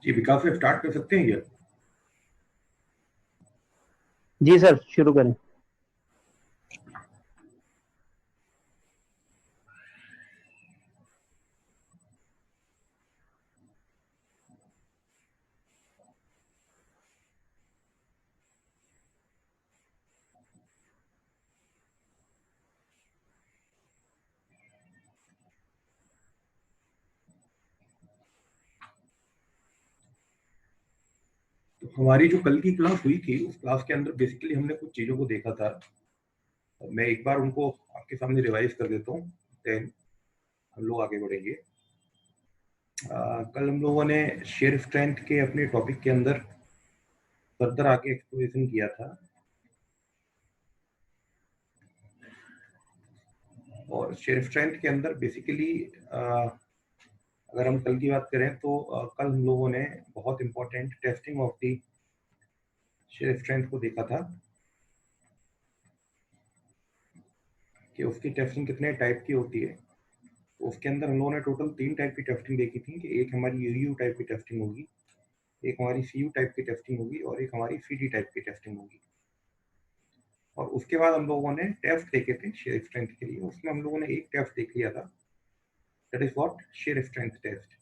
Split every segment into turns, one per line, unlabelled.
जी विकास से स्टार्ट कर सकते हैं ये।
जी सर, शुरू करें।
तो हमारी जो कल की क्लास हुई थी उस क्लास के अंदर बेसिकली हमने कुछ चीजों को देखा था। मैं एक बार उनको आपके सामने रिवाइज कर देता हूँ, देन हम लोग आगे बढ़ेंगे। कल हम लोगों ने शेयर स्ट्रेंथ के अपने टॉपिक के अंदर फर्दर आगे एक्सप्लोरेशन किया था, और शेयर स्ट्रेंथ के अंदर बेसिकली अगर हम कल की बात करें तो कल हम लोगों ने बहुत important testing of the share strength को देखा था कि उसकी टेस्टिंग कितने टाइप की होती है। तो उसके अंदर हम लोगों ने टोटल 3 टाइप की टेस्टिंग देखी थी कि एक हमारी यूयू टाइप की टेस्टिंग होगी, एक हमारी सीयू टाइप की टेस्टिंग होगी, और एक हमारी सीडी टाइप की टेस्टिंग होगी। और उसके बाद हम लोगों ने टेस्ट देखे थे शेयर स्ट्रेंथ के लिए, उसमें हम लोगों ने एक टेस्ट देख लिया था, that is what shear strength test.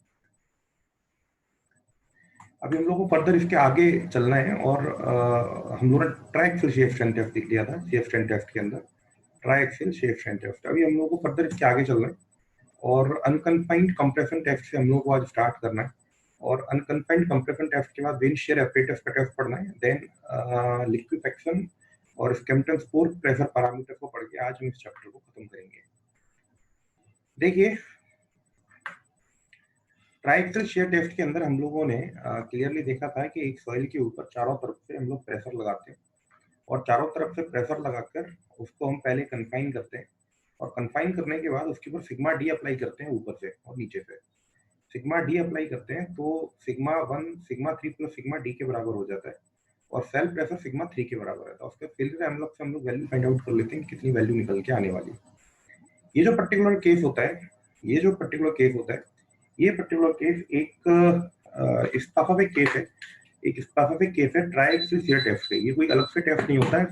अभी हम लोग को फर्दर इसके आगे चलना है, और हम लोगों ने ट्राई शेयर स्ट्रेंथ टेस्ट देख लिया था शेयर स्ट्रेंथ टेस्ट के अंदर, triaxial shear strength test. अभी हम लोग को फर्दर इसके आगे चलना है, और अनकन्फाइंड कंप्रेशन टेस्ट से हम लोग को आज स्टार्ट करना है। और अनकन्फाइंड कंप्रेशन टेस्ट के बाद विंड शेयर एपरेटस का टेस्ट पढ़ना है, देन लिक्विफेक्शन और स्कैम्पटन स्कोर प्रेशर पैरामीटर को पढ़ के आज हम इस चैप्टर को खत्म करेंगे। देखिए, ट्राइएक्सियल शेयर टेस्ट के अंदर हम लोगों ने क्लियरली देखा था कि एक सॉइल के ऊपर चारों तरफ से हम लोग प्रेशर लगाते हैं, और चारों तरफ से प्रेशर लगाकर उसको हम पहले कन्फाइन करते हैं, और कन्फाइन करने के बाद उसके ऊपर सिग्मा डी अप्लाई करते हैं ऊपर से और नीचे से। सिग्मा डी अप्लाई करते हैं तो sigma 1 sigma 3 plus sigma D के बराबर हो जाता है, और सेल प्रेशर सिग्मा 3 के बराबर है। तो उसके फिल्टर एनवलप से हम लोग वैल्यू फाइंड आउट कर लेते हैं कि कितनी वैल्यू निकल के आने वाली है। ये जो पर्टिकुलर केस होता है, ये जो पर्टिकुलर केस होता है, ये पर्टिकुलर केस एक स्पेसिफिक केस है, एक स्पेसिफिक केस है ट्राइएक्सियल शियर टेस्ट का। ये कोई अलग से टेस्ट नहीं होता है,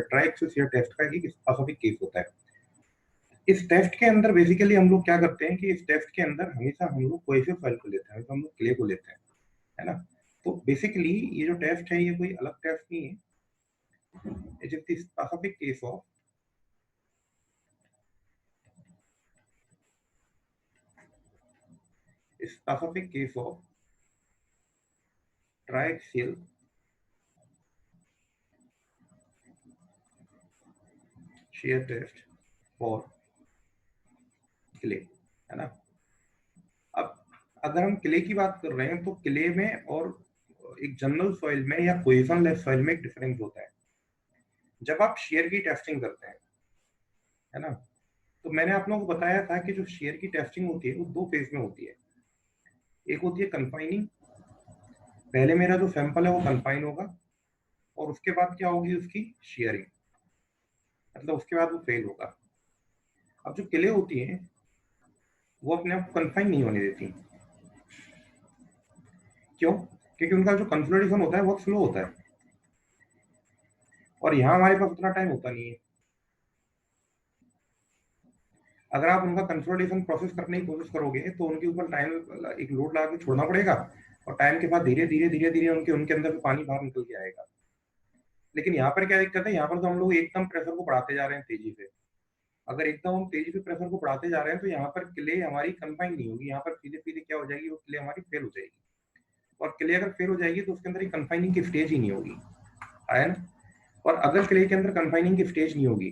ट्राइएक्सियल शियर टेस्ट का एक स्पेसिफिक केस होता है। इस टेस्ट के अंदर बेसिकली हम लोग क्या करते हैं कि इस टेस्ट के अंदर हमेशा हम लोग कोएफिशिएंट फाइल को लेते हैं, तो हम लोग क्ले को लेते हैं, है ना। तो बेसिकली ये जो टेस्ट है ये कोई अलग टेस्ट नहीं है, it is the specific case of specific case of triaxial shear test for clay, है ना। अब अगर हम क्ले की बात कर रहे हैं तो क्ले में और एक जनरल सॉइल में या कोहेजनलेस सॉइल में एक डिफरेंस होता है। जब आप शेयर की टेस्टिंग करते हैं, है ना, तो मैंने आप लोगों को बताया था कि जो शेयर की टेस्टिंग होती है वो दो फेज में होती है। एक होती है कन्फाइनिंग, पहले मेरा जो सैंपल है वो कन्फाइन होगा, और उसके बाद क्या होगी उसकी शेयरिंग, मतलब उसके बाद वो फेल होगा। अब जो क्ले होती है वो अपने आप कन्फाइन नहीं होने देती। क्यों? क्योंकि उनका जो कंसोलिडेशन होता है बहुत स्लो होता है, और यहाँ हमारे पास उतना टाइम होता नहीं है। अगर आप उनका कंसोलिडेशन प्रोसेस करने की कोशिश करोगे तो उनके ऊपर टाइम एक लोड लगा के छोड़ना पड़ेगा, और टाइम के बाद धीरे धीरे धीरे धीरे उनके अंदर से पानी बाहर निकल के आएगा। लेकिन यहाँ पर क्या दिक्कत है, यहाँ पर तो हम लोग एकदम प्रेशर को बढ़ाते जा रहे हैं तेजी से। अगर एकदम हम तेजी से प्रेशर को बढ़ाते जा रहे हैं तो यहाँ पर क्ले हमारी कंफाइन नहीं होगी, यहाँ पर सीधे सीधे क्या हो जाएगी, वो क्ले हमारी फेल हो जाएगी। और क्ले अगर फेल हो जाएगी तो उसके अंदर एक कंफाइनिंग की स्टेज ही नहीं होगी, है ना। और अगर क्ले के अंदर कंफाइनिंग की स्टेज नहीं होगी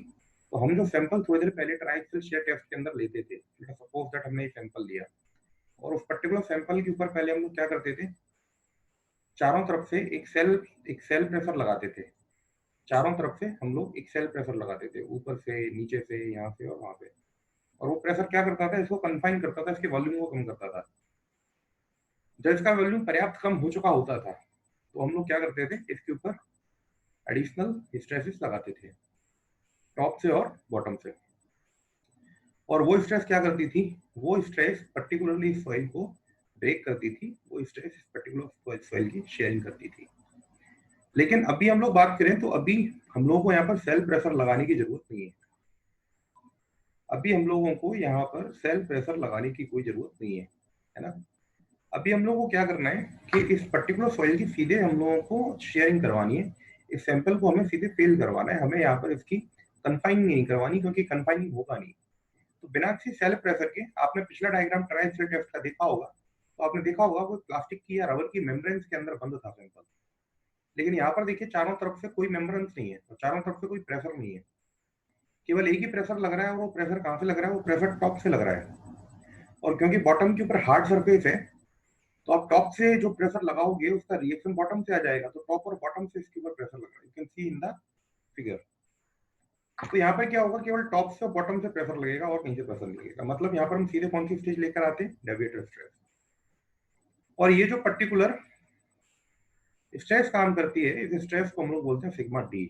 तो हम जो सैंपल थोड़ी देर पहले ट्राइएक्सियल शेयर टेस्ट के अंदर लेते थे, सपोज दैट हमने एक सैंपल लिया, और उस पर्टिकुलर सैंपल के ऊपर पहले हम लोग क्या करते थे, चारों तरफ से एक सेल प्रेशर लगाते थे। चारों तरफ से हम लोग एक सेल प्रेशर लगाते थे, ऊपर से नीचे से यहाँ से और वहां पे। और वो प्रेशर क्या करता था, इसको कन्फाइन करता था, इसके वॉल्यूम को कम करता था। जब इसका वॉल्यूम पर्याप्त कम हो चुका होता था तो हम लोग क्या करते थे, इसके ऊपर एडिशनल हिस्टैसिस लगाते थे, टॉप से और बॉटम से। और वो स्ट्रेस क्या करती थी, वो स्ट्रेस पर्टिकुलरली सॉइल को ब्रेक करती थी, वो स्ट्रेस इस पर्टिकुलर सॉइल की शेयरिंग करती थी। लेकिन अभी हम लोग बात करें तो अभी हम लोगों को यहाँ पर सेल्फ प्रेशर लगाने की जरूरत नहीं है। अभी हम लोगों को यहाँ पर सेल्फ प्रेशर लगाने की कोई जरूरत नहीं है ना। अभी हम लोगों को क्या करना है कि इस पर्टिकुलर सॉइल की सीधे हम लोगों को शेयरिंग करवानी है। इस सैंपल को हमें सीधे फिल करवाना है, हमें यहाँ पर इसकी कन्फाइनिंग नहीं करवानी, क्योंकि कन्फाइनिंग होगा नहीं। तो बिना किसी सेल्फ प्रेशर के, आपने पिछला डायग्राम ट्रायल सेल टेस्ट का देखा होगा, तो आपने देखा होगा वो प्लास्टिक की या रबर की मेम्ब्रेन्स के अंदर बंद था सैंपल। लेकिन यहाँ पर देखिए चारों तरफ से कोई मेम्ब्रेन्स नहीं है और चारों तरफ से कोई प्रेशर नहीं है, केवल एक ही प्रेशर लग रहा है। और वो प्रेशर कहाँ से लग रहा है? वो प्रेशर टॉप से लग रहा है। और क्योंकि बॉटम के ऊपर हार्ड सरफेस है, तो आप टॉप से जो प्रेशर लगाओगे उसका रिएक्शन बॉटम से आ जाएगा, तो टॉप और बॉटम से इसके ऊपर प्रेशर लग रहा है, you can see in the figure. तो यहाँ पर क्या होगा, केवल टॉप से और बॉटम से प्रेशर लगेगा और कहीं से प्रेशर नहीं लगेगा। मतलब यहाँ पर हम सीधे कौन सी स्टेज लेकर आते हैं? डेविएटर स्ट्रेस। और ये जो पर्टिकुलर स्ट्रेस काम करती है, इस स्ट्रेस को हम लोग बोलते हैं सिग्मा डी।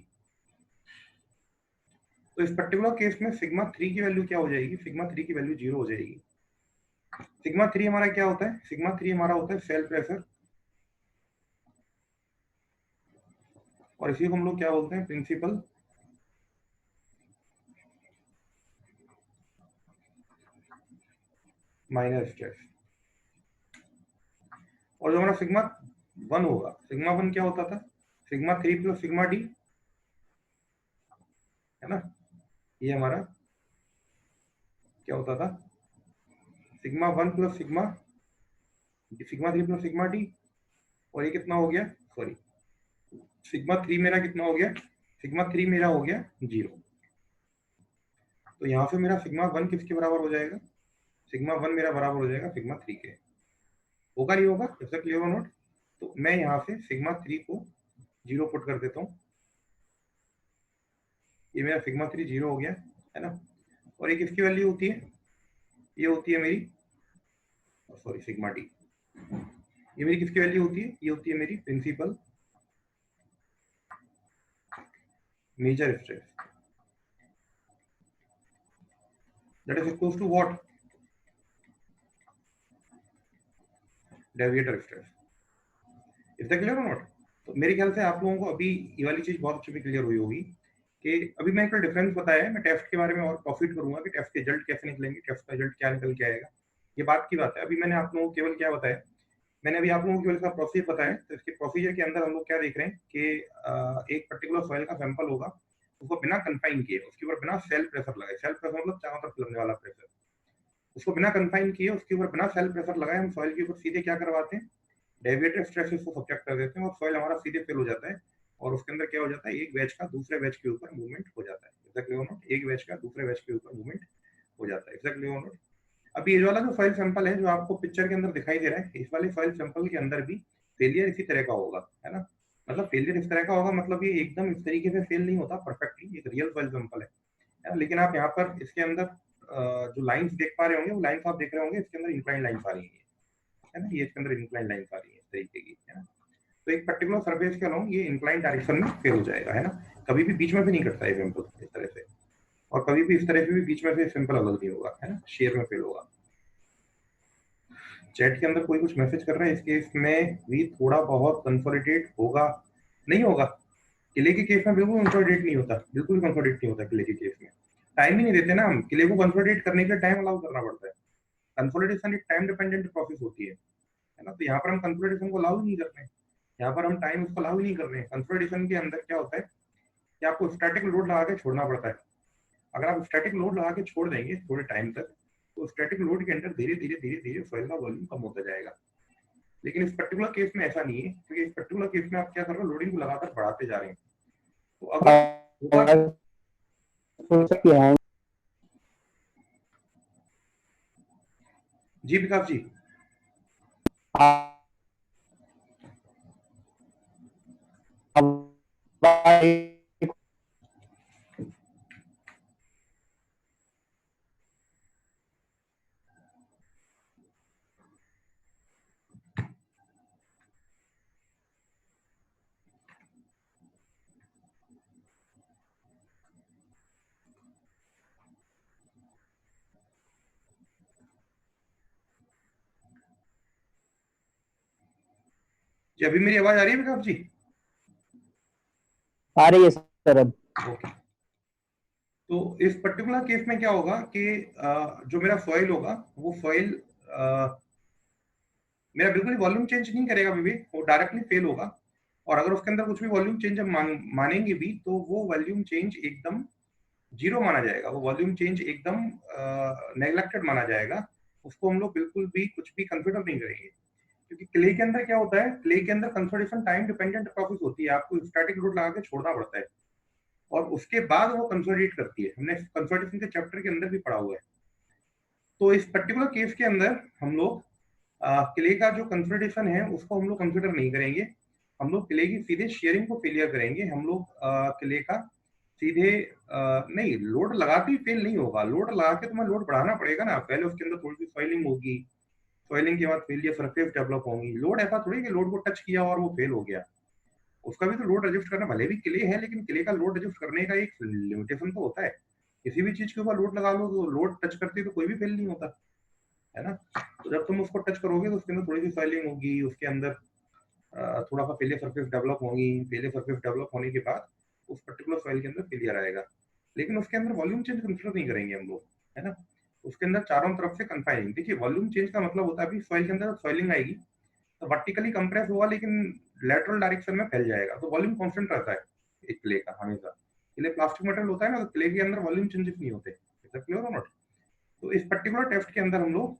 तो इस पर्टिकुलर केस में सिग्मा 3 की वैल्यू क्या हो जाएगी? सिग्मा 3 की वैल्यू 0 हो जाएगी। सिग्मा 3 हमारा क्या होता है? सिग्मा 3 हमारा होता है सेल प्रेशर, और इसी को हम लोग क्या बोलते हैं? Principal minus stress. और जो हमारा सिग्मा 1 होगा, सिग्मा 1 क्या होता था? सिग्मा 3 प्लस सिग्मा डी, है ना। ये हमारा क्या होता था? Sigma 1 plus sigma, sigma 3 plus sigma D. और ये कितना हो गया? सॉरी, सिग्मा 3 मेरा कितना हो गया? सिग्मा 3 मेरा हो गया 0। तो यहाँ से मेरा सिग्मा 1 किसके बराबर हो जाएगा? सिग्मा 1 मेरा बराबर हो जाएगा सिग्मा 3 के। होगा नहीं होगा? ऐसा क्लियर हो नोट? तो मैं यहाँ से सिग्मा 3 को 0 पुट कर देता हूँ। ये मेरा सिग्मा 3 0 हो गया, है ना। और ये किसकी वैल्यू होती है? ये होती है मेरी, सॉरी, सिग्मा डी। ये मेरी किसकी वैल्यू होती है? ये होती है मेरी principal major stress, that is equals to what? Deviator stress. Is that clear और नॉट? तो मेरे ख्याल से आप लोगों को अभी ये वाली चीज बहुत अच्छे से क्लियर हुई होगी कि अभी मैं एक डिफरेंस बताया है। मैं टेस्ट के बारे में और प्रॉफिट करूंगा कि टेस्ट के रिजल्ट कैसे निकलेंगे, टेस्ट का रिजल्ट क्या निकल के आएगा, ये बात की बात है। अभी मैंने आप लोगों को केवल क्या बताया? मैंने अभी आप लोगों को केवल इसका प्रोसीजर बताया। तो इसके प्रोसीजर के अंदर हम लोग क्या देख रहे हैं कि एक पर्टिकुलर सॉइल का सैंपल होगा, उसको बिना कन्फाइन किए, उसके ऊपर बिना सेल्फ प्रेशर लगाए, सेल्फ प्रेशर मतलब चारों तरफ लगने वाला प्रेशर, उसको बिना कन्फाइन किए, उसके ऊपर बिना सेल्फ प्रेशर लगाए, हम सॉइल के ऊपर सीधे क्या करवाते हैं? डेविएटर स्ट्रेसेस को सब्जेक्ट कर देते हैं और सॉइल हमारा सीधे फिल हो जाता है। और उसके अंदर क्या हो जाता है? एक वेज का दूसरे वेज के ऊपर मूवमेंट हो जाता है। एग्जैक्टली और नॉट? एक वेज का दूसरे वेज के ऊपर मूवमेंट हो जाता है। एग्जैक्टली और नॉट? अभी ये वाला जो सॉइल सैंपल है जो आपको पिक्चर के अंदर दिखाई दे रहा है, इस वाले सॉइल सैंपल के अंदर भी फेलियर इसी तरह का होगा, है ना। मतलब फेलियर इस तरह का होगा, मतलब ये एकदम इस तरीके से फेल नहीं होता परफेक्टली, एक रियल सॉइल सैंपल है ना? लेकिन आप यहाँ पर इसके अंदर जो लाइंस देख पा रहे होंगे, वो लाइंस आप देख रहे होंगे, इसके अंदर इंक्लाइन लाइंस आ रही है ना। ये इसके अंदर इंक्लाइन लाइंस आ रही है इस तरीके की, है ना। तो एक पर्टिकुलर सरफेस के अलोंग ये इंक्लाइन डायरेक्शन में फेल हो जाएगा, है ना। कभी भी बीच में से नहीं कटता है सैंपल इस तरह से, और कभी भी इस तरह से भी बीच में से सैंपल अलग नहीं होगा, है ना, शेयर में फेल होगा। चैट के अंदर कोई कुछ मैसेज कर रहा है, इस केस में भी थोड़ा बहुत कंसोलिडेट होगा? नहीं होगा। किले के केस में बिल्कुल कंसोलिडेट नहीं होता, बिल्कुल कंसोलिडेट नहीं होता किले के केस में। टाइम ही नहीं देते ना हम, किले को कंसोलिडेट करने के लिए टाइम अलाउ करना पड़ता है। कंसोलिडेशन एक टाइम डिपेंडेंट प्रोसेस होती है ना। तो यहाँ पर हम कंसोलिडेशन को अलाउ ही नहीं कर रहे हैं, यहाँ पर हम टाइम उसको अलाउ ही नहीं कर रहे हैं। कंसोलिडेशन के अंदर क्या होता है कि आपको स्टैटिक लोड लगा के छोड़ना पड़ता है। अगर आप स्टैटिक लोड लगा के छोड़ देंगे थोड़े टाइम तक, तो स्टैटिक लोड के अंदर धीरे धीरे धीरे धीरे सॉइल का वॉल्यूम कम होता जाएगा। लेकिन इस पर्टिकुलर केस में ऐसा नहीं है, क्योंकि इस पर्टिकुलर केस में आप क्या कर रहे हो? लोडिंग को लगातार बढ़ाते जा रहे हैं। तो अगर होगा, जी विकास जी, जी अभी मेरी आवाज आ रही है विकास जी?
आ रही है सर अब।
ओके। तो इस पर्टिकुलर केस में क्या होगा कि जो मेरा सॉइल होगा वो सॉइल मेरा बिल्कुल वॉल्यूम चेंज नहीं करेगा अभी भी, वो डायरेक्टली फेल होगा। और अगर उसके अंदर कुछ भी वॉल्यूम चेंज हम मानेंगे भी तो वो वॉल्यूम चेंज एकदम जीरो माना जाएगा, वो वॉल्यूम चेंज एकदम नेग्लेक्टेड माना जाएगा। उसको हम लोग बिल्कुल भी कुछ भी कंसिडर नहीं करेंगे, क्योंकि क्ले के अंदर क्या होता है, क्ले के अंदर कंसोलिडेशन टाइम डिपेंडेंट प्रोसेस होती है, आपको स्टैटिक लोड लगा के छोड़ना पड़ता है और उसके बाद वो कंसोलिडेट करती है। हमने कंसोलिडेशन के चैप्टर के अंदर भी पढ़ा हुआ है। तो इस पर्टिकुलर केस के अंदर हम लोग क्ले का जो कंसोलिडेशन है उसको हम लोग कंसिडर नहीं करेंगे। हम लोग क्ले की सीधे शेयरिंग को फेलियर करेंगे। हम लोग क्ले का सीधे नहीं, लोड लगाते ही फेल नहीं होगा, लोड लगा के तुम्हें लोड बढ़ाना पड़ेगा ना, पहले उसके अंदर थोड़ी सी सॉइलिंग होगी, सॉइलिंग के बाद फेलियर सरफेस डेवलप होंगी। लोड ऐसा थोड़ी कि लोड को टच किया और वो फेल हो गया, उसका भी तो लोड एडजस्ट करना, भले भी क्ले है लेकिन क्ले का लोड एडजस्ट करने का एक लिमिटेशन तो होता है। किसी भी चीज के ऊपर लोड लगा लो तो लोड टच करती तो कोई भी फेल नहीं होता है ना। तो जब तुम उसको टच करोगे तो उसके अंदर थोड़ी सी सॉइलिंग होगी, उसके अंदर थोड़ा सा फेलियर सरफेस डेवलप होगी, फेलियर सरफेस डेवलप होने के बाद उस पर्टिकुलर सॉइल के अंदर फेलियर आएगा। लेकिन उसके अंदर वॉल्यूम चेंज कंसिडर नहीं करेंगे हम लोग, है ना। उसके अंदर चारों तरफ से कन्फाइनिंग, देखिए वॉल्यूम चेंज का मतलब होता है अभी सॉइल के अंदर सॉइलिंग आएगी तो वर्टिकली कंप्रेस होगा लेकिन लेटरल डायरेक्शन में फैल जाएगा, तो वॉल्यूम कांस्टेंट रहता है एक क्ले का हमेशा। क्ले प्लास्टिक मटेरियल होता है ना, तो क्ले के अंदर वॉल्यूम चेंजेस नहीं होते, क्लियर और नॉट। तो इस पर्टिकुलर टेस्ट के अंदर हम लोग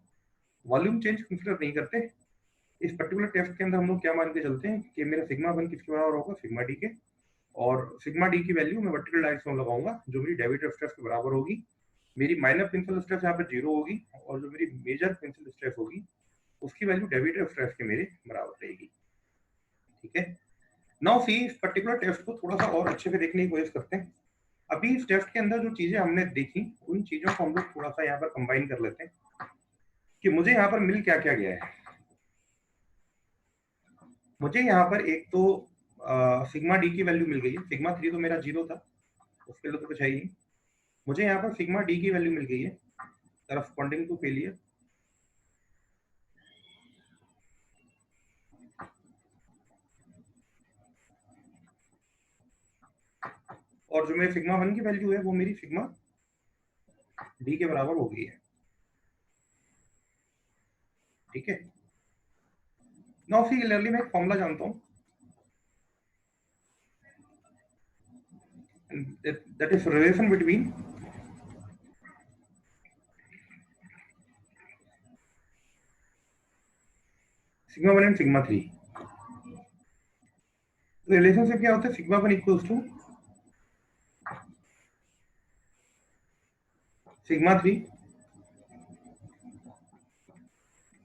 वॉल्यूम चेंज कंसिडर नहीं करते। इस पर्टिकुलर टेस्ट के अंदर हम लोग क्या मान के चलते हैं कि मेरा सिग्मा वन किसके बराबर होगा, सिग्मा डी के, और सिग्मा डी की वैल्यू मैं वर्टिकल डायरेक्शन में लगाऊंगा जो मेरी डेविएटिव स्ट्रेस के बराबर होगी। मेरी माइनर प्रिंसिपल स्ट्रेस यहाँ पे जीरो होगी और जो मेरी मेजर प्रिंसिपल स्ट्रेस होगी उसकी वैल्यू डेविएटिव स्ट्रेस के मेरे बराबर रहेगी। ठीक है। नाउ सी इस पर्टिकुलर टेस्ट को थोड़ा सा और अच्छे से देखने की कोशिश करते हैं। अभी इस टेस्ट के अंदर जो चीजें हमने देखी उन चीजों को हम लोग थोड़ा सा यहाँ पर कंबाइन कर लेते हैं कि मुझे यहाँ पर मिल क्या क्या गया है। मुझे यहाँ पर एक तो सिग्मा डी की वैल्यू मिल गई है, सिग्मा थ्री तो मेरा जीरो था, उसके लिए तो कुछ है ही नहीं। मुझे यहाँ पर सिग्मा डी की वैल्यू मिल गई है करस्पॉन्डिंग टू फेलियर, और जो मेरी सिग्मा वन की वैल्यू है वो मेरी सिग्मा डी के बराबर हो गई है। ठीक है। नाउ सिमिलरली मैं एक फॉर्मूला जानता हूँ, that is relation between sigma one and sigma three. Relationship क्या होता है, sigma one equals to sigma three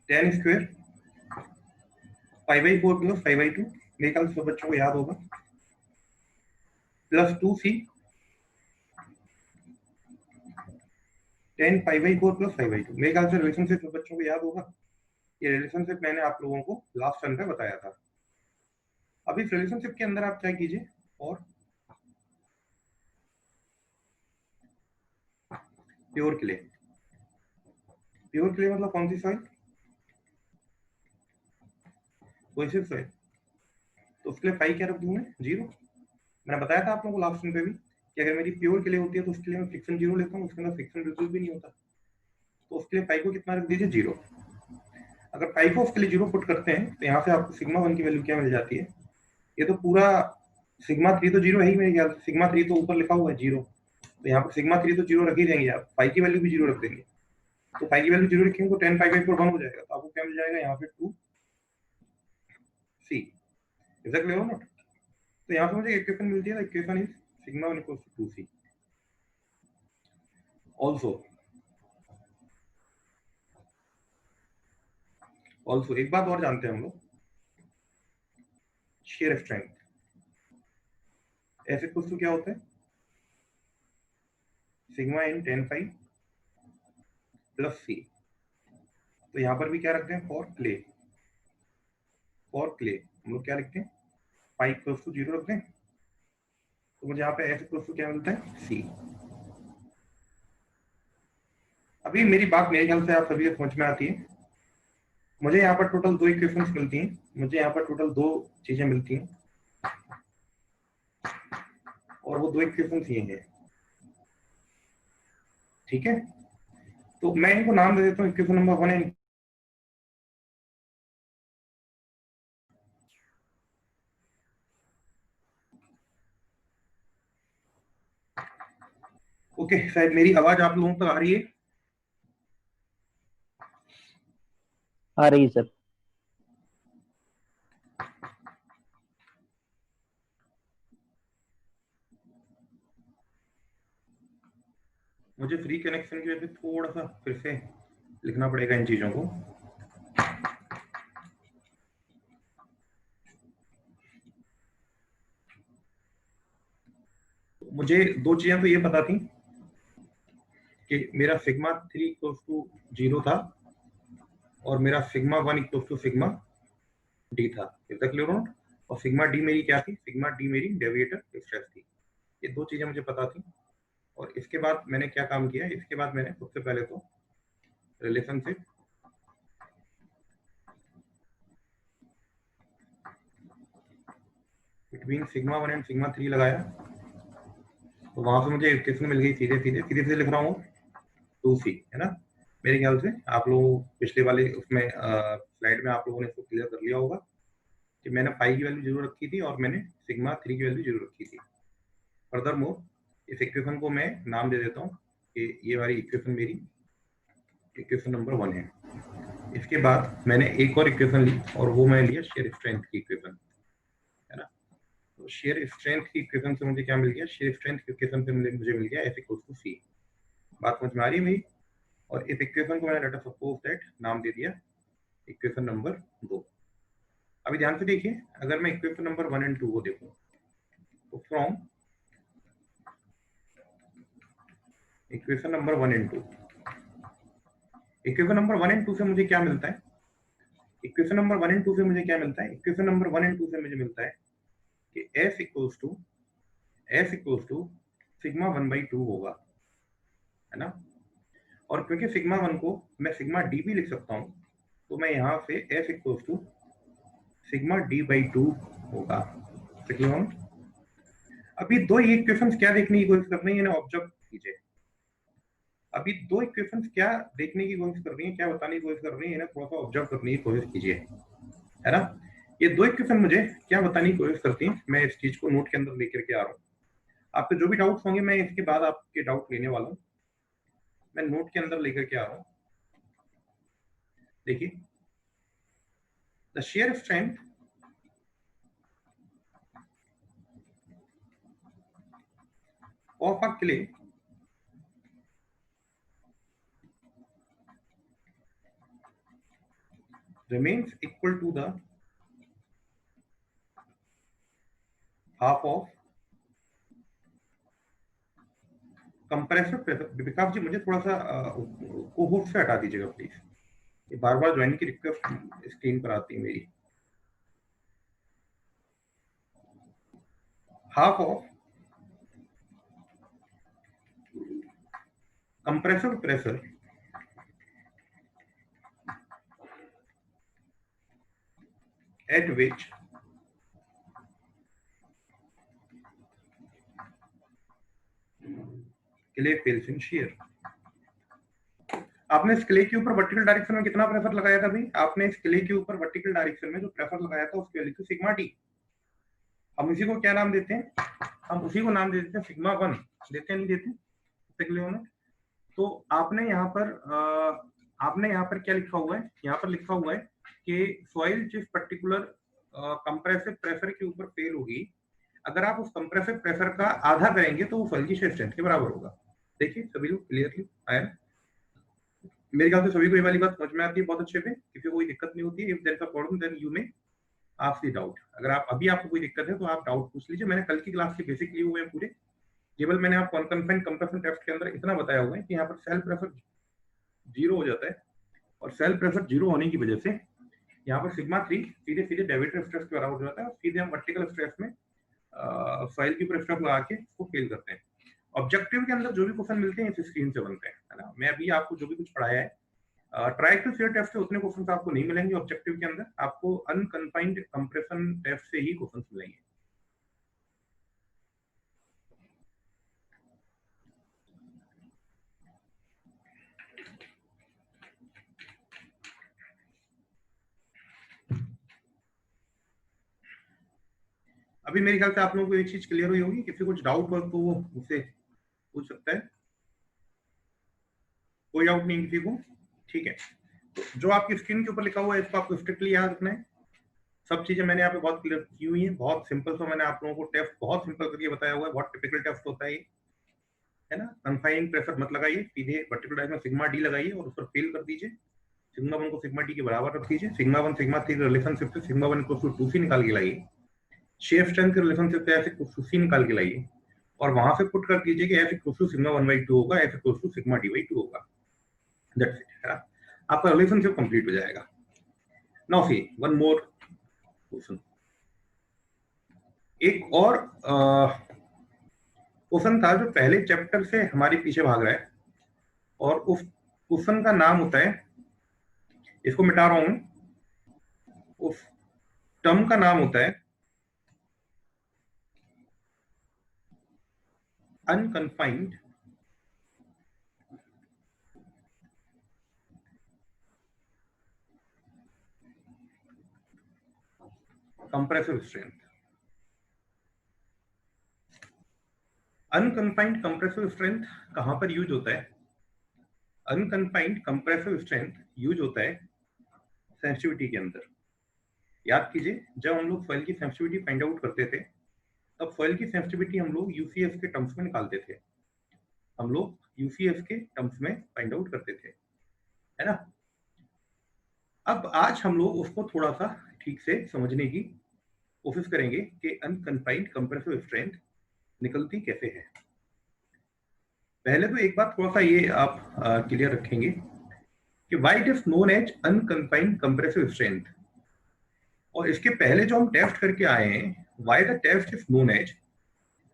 tan square five by four plus five by two, मेरे ख्याल से सब बच्चों को याद होगा, plus two C tan five by four plus five by two. मेरे ख्याल से रिलेशनशिप सब बच्चों को याद होगा। ये रिलेशनशिप मैंने आप लोगों को लास्ट टर्म पे बताया था। अब इस रिलेशनशिप के अंदर आप क्या कीजिए, और प्योर क्ले, प्योर क्ले मतलब कौन सी सॉइल, कोई सी सॉइल, तो उसके लिए फाइव क्या रख दूं मैं, जीरो। मैंने बताया था आप लोगों को लास्ट टाइम पे भी कि अगर मेरी प्योर क्ले होती है तो उसके लिए मैं फ्रिक्शन जीरो लेता हूँ, उसके अंदर फ्रिक्शन बिल्कुल भी नहीं होता, तो उसके लिए फाइव को कितना रख दीजिए, जीरो। अगर फाइव को उसके लिए जीरो पुट करते हैं तो यहाँ से आपको सिग्मा वन की वैल्यू क्या मिल जाती है, ये तो पूरा सिग्मा थ्री तो जीरो है ही मेरे ख्याल से, सिग्मा थ्री तो ऊपर लिखा हुआ है जीरो, तो यहाँ पर सिग्मा थ्री तो जीरो रख ही देंगे आप, फाइव की वैल्यू भी जीरो रख देंगे। तो फाइव की वैल्यू जीरो रखेंगे तो tan five by four one हो जाएगा, तो आपको क्या मिल जाएगा यहाँ पे टू सी। एग्जैक्टली हो नॉट। तो यहाँ पे मुझे इक्वेशन मिलती है, equation is sigma one equals to C. Also also एक बात और जानते हैं हम लोग, shear strength F equals to क्या होता है, sigma n tan phi plus C. तो यहाँ पर भी क्या रखते हैं, फॉर क्ले, फॉर क्ले हम लोग क्या लिखते हैं, फाइव इक्वल्स टू जीरो रखते हैं, तो मुझे यहाँ पे एफ इक्वल्स टू क्या मिलता है, सी। अभी मेरी बात मेरे ख्याल से आप सभी को समझ में आती है। मुझे यहाँ पर टोटल 2 इक्वेशंस मिलती हैं, मुझे यहाँ पर टोटल 2 चीजें मिलती हैं, और वो 2 इक्वेशंस ये हैं, ठीक है। तो मैं इनको नाम दे देता हूँ, इक्वेशन नंबर 1 एंड ओके। शायद मेरी आवाज आप लोगों तक आ रही है?
आ रही है सर।
मुझे फ्री कनेक्शन की वजह से थोड़ा सा फिर से लिखना पड़ेगा इन चीजों को। मुझे 2 चीजें तो ये पता थी कि मेरा सिग्मा 3 इक्वल्स टू 0 था, और मेरा sigma 1 equals to sigma D था, इज दैट क्लियर? और सिग्मा डी मेरी क्या थी? सिग्मा डी मेरी डेविएटर स्ट्रेस थी। ये 2 चीजें मुझे पता थी। और इसके बाद मैंने क्या काम किया? इसके बाद मैंने सबसे पहले तो relationship between sigma 1 and sigma 3 लगाया, तो वहां से मुझे इक्वेशन मिल गई, सीधे सीधे सीधे सीधे लिख रहा हूँ 2c, है ना। मेरे ख्याल से आप लोग पिछले वाले उसमें स्लाइड में आप लोगों ने इसको क्लियर कर लिया होगा कि मैंने पाई की वैल्यू 0 रखी थी और मैंने सिग्मा 3 की वैल्यू 0 रखी थी। फर्दर मोर इस इक्वेशन को मैं नाम दे देता हूँ कि ये वाली इक्वेशन मेरी इक्वेशन नंबर 1 है। इसके बाद मैंने एक और इक्वेशन ली, और वो मैं लिया शेयर स्ट्रेंथ की इक्वेशन, है ना। तो शेयर स्ट्रेंथ की इक्वेशन से मुझे क्या मिल गया? शेयर स्ट्रेंथ की इक्वेशन से मुझे मिल गया F इक्वल्स टू C। बात समझ में आ रही है मेरी? और इस इक्वेशन को मैंने लेट अस सपोज दैट नाम दे दिया इक्वेशन नंबर 2। अभी ध्यान से देखिए, अगर मैं इक्वेशन नंबर 1 एंड 2 को देखूं, तो from equation number 1 and 2, equation number 1 and 2 से मुझे क्या मिलता है? इक्वेशन नंबर 1 एंड 2 से मुझे क्या मिलता है? इक्वेशन नंबर 1 एंड 2 से मुझे मिलता है कि S इक्वल्स टू सिग्मा 1/2 होगा, है ना। और क्योंकि सिग्मा 1 को मैं सिग्मा डी भी लिख सकता हूं, तो मैं यहां से S equals to sigma d/2 होगा। क्लियर? अभी 2 इक्वेशंस क्या देखने की कोशिश कर रही है, इन्हें ऑब्जर्व कीजिए। अभी 2 इक्वेशंस क्या देखने की कोशिश कर रही है, क्या बताने की कोशिश कर रही है, इन्हें थोड़ा सा ऑब्जर्व करने की कोशिश कीजिए, है ना। ये 2 इक्वेशन मुझे क्या बताने की कोशिश करती हैं, मैं इस चीज को नोट के अंदर लेकर के आ रहा हूँ। आपके जो भी डाउट्स होंगे मैं इसके बाद आपके डाउट लेने वाला हूँ, मैं नोट के अंदर लेकर के आ रहा हूँ। देखिए, the shear strength of a clay remains equal to the half of compressor pressure. Vikas ji मुझे थोड़ा सा कोहोट से हटा दीजिएगा प्लीज, ये बार बार ज्वाइन की रिक्वेस्ट स्क्रीन पर आती है मेरी। Half of compressor pressure at which clay fails in shear। आपने इस क्ले के ऊपर वर्टिकल डायरेक्शन में कितना प्रेशर लगाया था भाई? आपने इस क्ले के ऊपर वर्टिकल डायरेक्शन में जो प्रेशर लगाया था उसकी वैल्यू थी सिग्मा टी। हम इसी को क्या नाम देते हैं? हम उसी को नाम दे देते हैं सिग्मा 1। देते हैं नहीं देते क्लियर होना? तो आपने यहाँ पर क्या लिखा हुआ है? यहाँ पर लिखा हुआ है कि सॉइल जिस पर्टिकुलर कंप्रेसिव प्रेशर के ऊपर फेल होगी, अगर आप उस कंप्रेसिव प्रेशर का आधा करेंगे तो वो सॉइल की शेयर स्ट्रेंथ के बराबर होगा। देखिए सभी लोग क्लियरली आया? मेरे ख्याल से सभी को ये वाली बात समझ में आती है बहुत अच्छे से, किसी को कोई दिक्कत नहीं होती है। If there is a problem then you may ask the doubt. अगर आप अभी आपको कोई दिक्कत है तो आप डाउट पूछ लीजिए। मैंने कल की क्लास के बेसिक लिए हुए हैं पूरे, केवल मैंने आपको अनकन्फाइंड कंप्रेशन टेस्ट के अंदर इतना बताया हुआ है कि यहाँ पर सेल प्रेशर 0 हो जाता है, और सेल प्रेशर 0 होने की वजह से यहाँ पर सिग्मा 3 सीधे सीधे डेविएटर स्ट्रेस के बराबर हो जाता है, और सीधे हम वर्टिकल स्ट्रेस में सॉइल की ऊपर स्ट्रेस लगा के उसको फेल करते हैं। ऑब्जेक्टिव के अंदर जो भी क्वेश्चन मिलते हैं इस स्क्रीन से बनते हैं, है ना। मैं अभी आपको जो भी कुछ पढ़ाया है ट्रायक्टिव शियर टेस्ट से उतने क्वेश्चन आपको नहीं मिलेंगे ऑब्जेक्टिव के अंदर, आपको अनकन्फाइंड कंप्रेशन टेस्ट से ही क्वेश्चन मिलेंगे। अभी मेरे ख्याल से आप लोगों को एक चीज क्लियर हुई होगी, किसी कुछ डाउट हो तो वो मुझसे पूछ सकता है। कोई डाउट नहीं किसी को? ठीक है, तो जो आपकी स्क्रीन के ऊपर लिखा हुआ है इसको आपको स्ट्रिक्टली याद रखना है। सब चीजें मैंने यहाँ पे बहुत क्लियर की हुई हैं, बहुत सिंपल सा मैंने आप लोगों को टेस्ट बहुत सिंपल करके बताया हुआ है, बहुत टिपिकल टेस्ट होता है ये, है ना। कन्फाइनिंग प्रेशर मत लगाइए, सीधे वर्टिकल में सिग्मा डी लगाइए और उस पर फेल कर दीजिए। सिग्मा 1 को सिग्मा डी के बराबर रख दीजिए। सिग्मा 1 सिग्मा 3 रिलेशनशिप से सिग्मा 1 को 2c निकाल के लाइए। शेयर स्ट्रेंथ के रिलेशनशिप से ऐसे कुछ सी निकाल के लाइए और वहां से पुट कर दीजिए कि एफ इक्वल्स टू सिग्मा 1/2 होगा, F equals to sigma d/2 होगा। दैट्स इट, है ना। आपका रिलेशनशिप कंप्लीट हो जाएगा। Now see one more question. एक और क्वेश्चन था जो पहले चैप्टर से हमारे पीछे भाग रहा है और उस क्वेश्चन का नाम होता है, इसको मिटा रहा हूं, उस टर्म का नाम होता है unconfined compressive strength. Unconfined compressive strength कहां पर यूज होता है? अनकन्फाइंड कंप्रेसिव स्ट्रेंथ यूज होता है सेंसिटिविटी के अंदर। याद कीजिए, जब हम लोग फॉइल की सेंसिटिविटी फाइंड आउट करते थे तब फॉइल की सेंसिटिविटी हम लोग यूसीएफ के टर्म्स में निकालते थे, हम लोग यूसीएफ के टर्म्स में फाइंड आउट करते थे, है ना। अब आज हम लोग उसको थोड़ा सा ठीक से समझने की कोशिश करेंगे कि अनकन्फाइंड कंप्रेसिव स्ट्रेंथ निकलती कैसे है। पहले तो एक बात थोड़ा सा ये आप क्लियर रखेंगे कि why it is known as unconfined compressive strength, और इसके पहले जो हम टेस्ट करके आए हैं, why the test is known as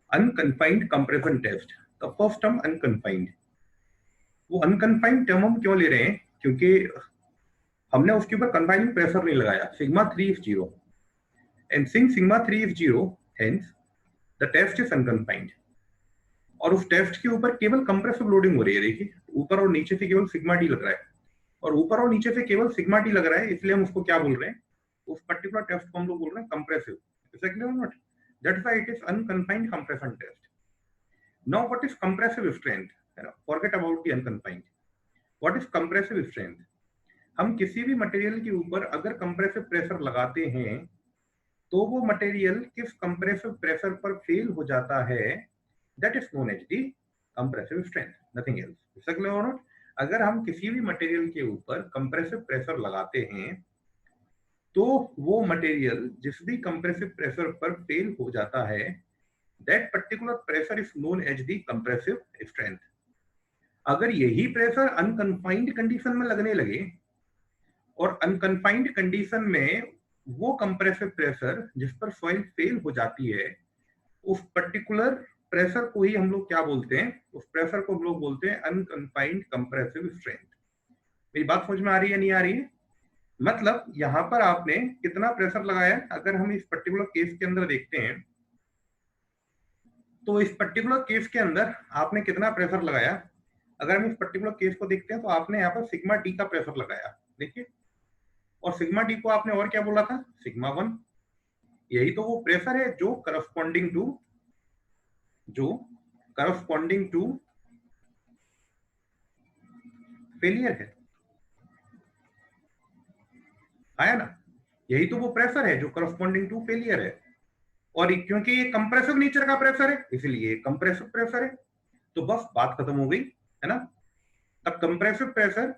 unconfined compression test. The first term unconfined, वो अनकन्फाइंड टर्म हम क्यों ले रहे हैं? क्योंकि हमने उसके ऊपर कन्फाइनिंग प्रेशर नहीं लगाया। Sigma 3 is 0 and since sigma 3 is 0 hence the test is unconfined. और उस टेस्ट के ऊपर केवल कंप्रेसिव लोडिंग हो रही है। देखिए, ऊपर और नीचे से केवल सिग्मा डी लग रहा है, और ऊपर और नीचे से केवल सिग्मा डी लग रहा है, इसलिए हम उसको क्या बोल रहे हैं? उस पर्टिकुलर टेस्ट को हम लोग बोल रहे हैं कंप्रेसिव। एक्जेक्टली और not? That's why it is unconfined compression test. Now what is compressive strength? Forget about the unconfined. What is compressive strength? हम किसी भी मटेरियल के ऊपर अगर कंप्रेसिव प्रेशर लगाते हैं तो वो मटेरियल किस कंप्रेसिव प्रेशर पर फेल हो जाता है, that is known as the compressive strength, nothing else. Exactly और नॉट? अगर हम किसी भी मटेरियल के ऊपर कंप्रेसिव प्रेशर लगाते हैं तो वो मटेरियल जिस भी कंप्रेसिव प्रेशर पर फेल हो जाता है, that particular pressure is known as the compressive strength. अगर यही प्रेशर अनकन्फाइंड कंडीशन में लगने लगे और अनकन्फाइंड कंडीशन में वो कंप्रेसिव प्रेशर जिस पर फॉइल फेल हो जाती है, उस पर्टिकुलर प्रेशर को ही हम लोग क्या बोलते हैं? उस प्रेशर को हम लोग बोलते हैं अनकन्फाइंड कंप्रेसिव स्ट्रेंथ। मेरी बात समझ में आ रही है, नहीं आ रही है? मतलब यहां पर आपने कितना प्रेशर लगाया? अगर हम इस पर्टिकुलर केस के अंदर देखते हैं तो इस पर्टिकुलर केस के अंदर आपने कितना प्रेशर लगाया? अगर हम इस पर्टिकुलर केस को देखते हैं तो आपने यहाँ पर सिग्मा डी का प्रेशर लगाया, देखिए, और सिग्मा डी को आपने और क्या बोला था? सिग्मा 1। यही तो वो प्रेशर है जो करस्पॉन्डिंग टू फेलियर है, आया ना? यही तो वो प्रेशर है जो करस्पॉन्डिंग टू फेलियर है, और क्योंकि ये कंप्रेसिव नेचर का प्रेशर है इसलिए कंप्रेसिव प्रेशर है। तो बस बात खत्म हो गई, है ना। अब compressive pressure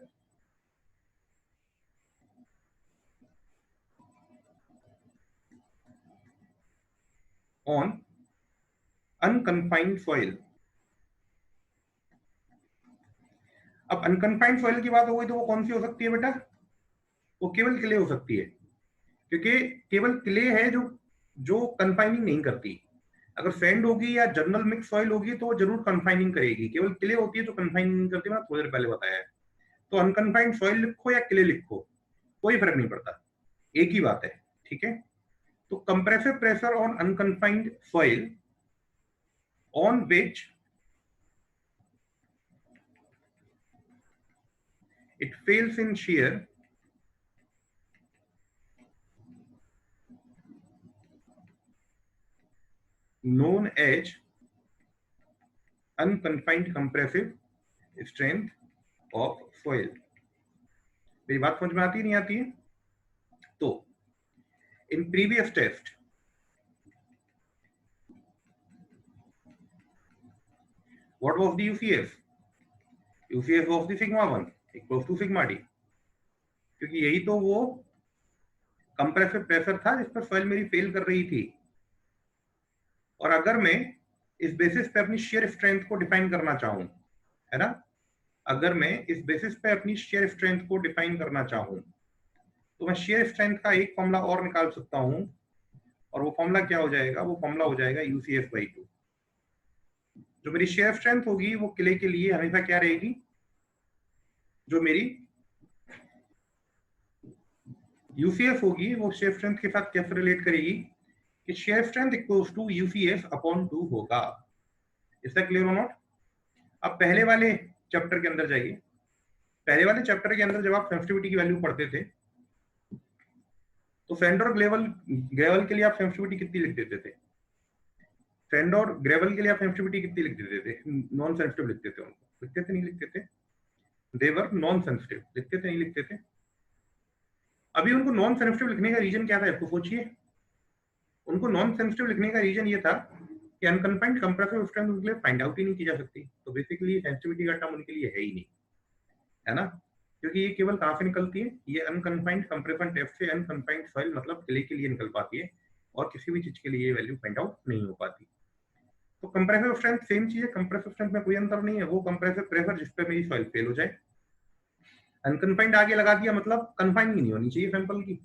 on unconfined soil. अब अनकन्फाइंड सॉइल की बात हो गई तो वो कौन सी हो सकती है बेटा? वो केवल क्ले हो सकती है, क्योंकि केवल क्ले है जो जो कन्फाइनिंग नहीं करती। अगर सैंड होगी या जनरल मिक्स सॉइल होगी तो वो जरूर कन्फाइनिंग करेगी, केवल क्ले होती है जो कन्फाइनिंग नहीं करती, मैंने थोड़ी देर पहले बताया है। तो अनकन्फाइंड सॉइल लिखो या क्ले लिखो, कोई फर्क नहीं पड़ता, एक ही बात है, ठीक है। तो compressive pressure on unconfined soil on which it fails in shear known as unconfined compressive strength of soil। मेरी बात समझ में आती है नहीं आती है? तो in previous test what was the UCS? UCS was the sigma 1 equals to sigma d, क्योंकि यही तो वो कंप्रेसिव प्रेशर था जिस पर सॉइल मेरी फेल कर रही थी। और अगर मैं इस बेसिस पे अपनी शेयर स्ट्रेंथ को डिफाइन करना चाहूं, है ना, अगर मैं इस बेसिस पे अपनी शेयर स्ट्रेंथ को डिफाइन करना चाहूं तो मैं शेयर स्ट्रेंथ का एक फॉर्मूला और निकाल सकता हूं, और वो फॉर्मूला क्या हो जाएगा? वो फॉर्मूला हो जाएगा UCF/2। जो मेरी शेयर स्ट्रेंथ होगी वो क्ले के लिए हमेशा क्या रहेगी? जो मेरी UCF होगी वो शेयर स्ट्रेंथ के साथ कैसे रिलेट करेगी कि shear strength equals to UCF/2 होगा। इज दैट क्लियर और नॉट? अब पहले वाले चैप्टर के अंदर जाइए। पहले वाले चैप्टर के अंदर जब आप सेंसिटिविटी की वैल्यू पढ़ते थे तो सैंड और ग्रेवल के लिए आप सेंसिटिविटी कितनी लिख देते थे? सैंड और ग्रेवल के लिए आप सेंसिटिविटी कितनी लिख देते थे? नॉन सेंसिटिव लिखते थे उनको, लिखते थे नहीं लिखते थे? देवर नॉन सेंसिटिव, लिखते थे नहीं लिखते थे? अभी उनको नॉन सेंसिटिव लिखने का रीजन क्या था आपको सोचिए। उनको नॉन सेंसिटिव लिखने का रीजन ये था कि अनकन्फाइंड कंप्रेसिव स्ट्रेंथ उनके लिए फाइंड आउट ही नहीं की जा सकती, तो बेसिकली सेंसिटिविटी का टर्म उनके लिए है ही नहीं, है ना, क्योंकि ये केवल कहां से निकलती है? ये अनकन्फाइंड कंप्रेशन टेस्ट से अनकन्फाइंड सॉइल मतलब क्ले के लिए निकल पाती है, और किसी भी चीज के लिए ये वैल्यू फाइंड आउट नहीं हो पाती। तो कंप्रेसिव स्ट्रेंथ सेम चीज है, कंप्रेसिव स्ट्रेंथ में कोई अंतर नहीं है, वो कंप्रेसिव प्रेशर जिस पे मेरी सॉइल फेल हो जाए। अनकन्फाइंड आगे लगा दिया मतलब कन्फाइंड ही नहीं होनी चाहिए सैंपल की,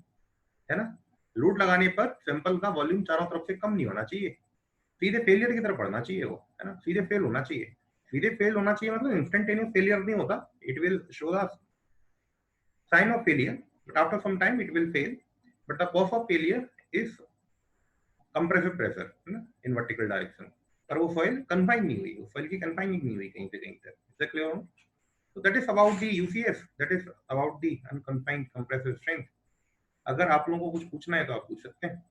है ना। लोड लगाने पर सैंपल का वॉल्यूम चारों तरफ से कम नहीं होना चाहिए, सीधे फेलियर की तरफ बढ़ना चाहिए वो, है ना, सीधे फेल होना चाहिए। सीधे फेल होना चाहिए मतलब इंस्टेंटेनियस फेलियर नहीं होता, it will show the sign of failure, but after some time it will fail, but the cause of failure is compressive pressure, है ना, in vertical direction। पर वो सॉइल कन्फाइन नहीं हुई, वो सॉइल की कन्फाइनिंग नहीं हुई कहीं पे कहीं तक। is that clear? So that is about the UCS, that is about the unconfined compressive strength। अगर आप लोगों को कुछ पूछना है तो आप पूछ सकते हैं।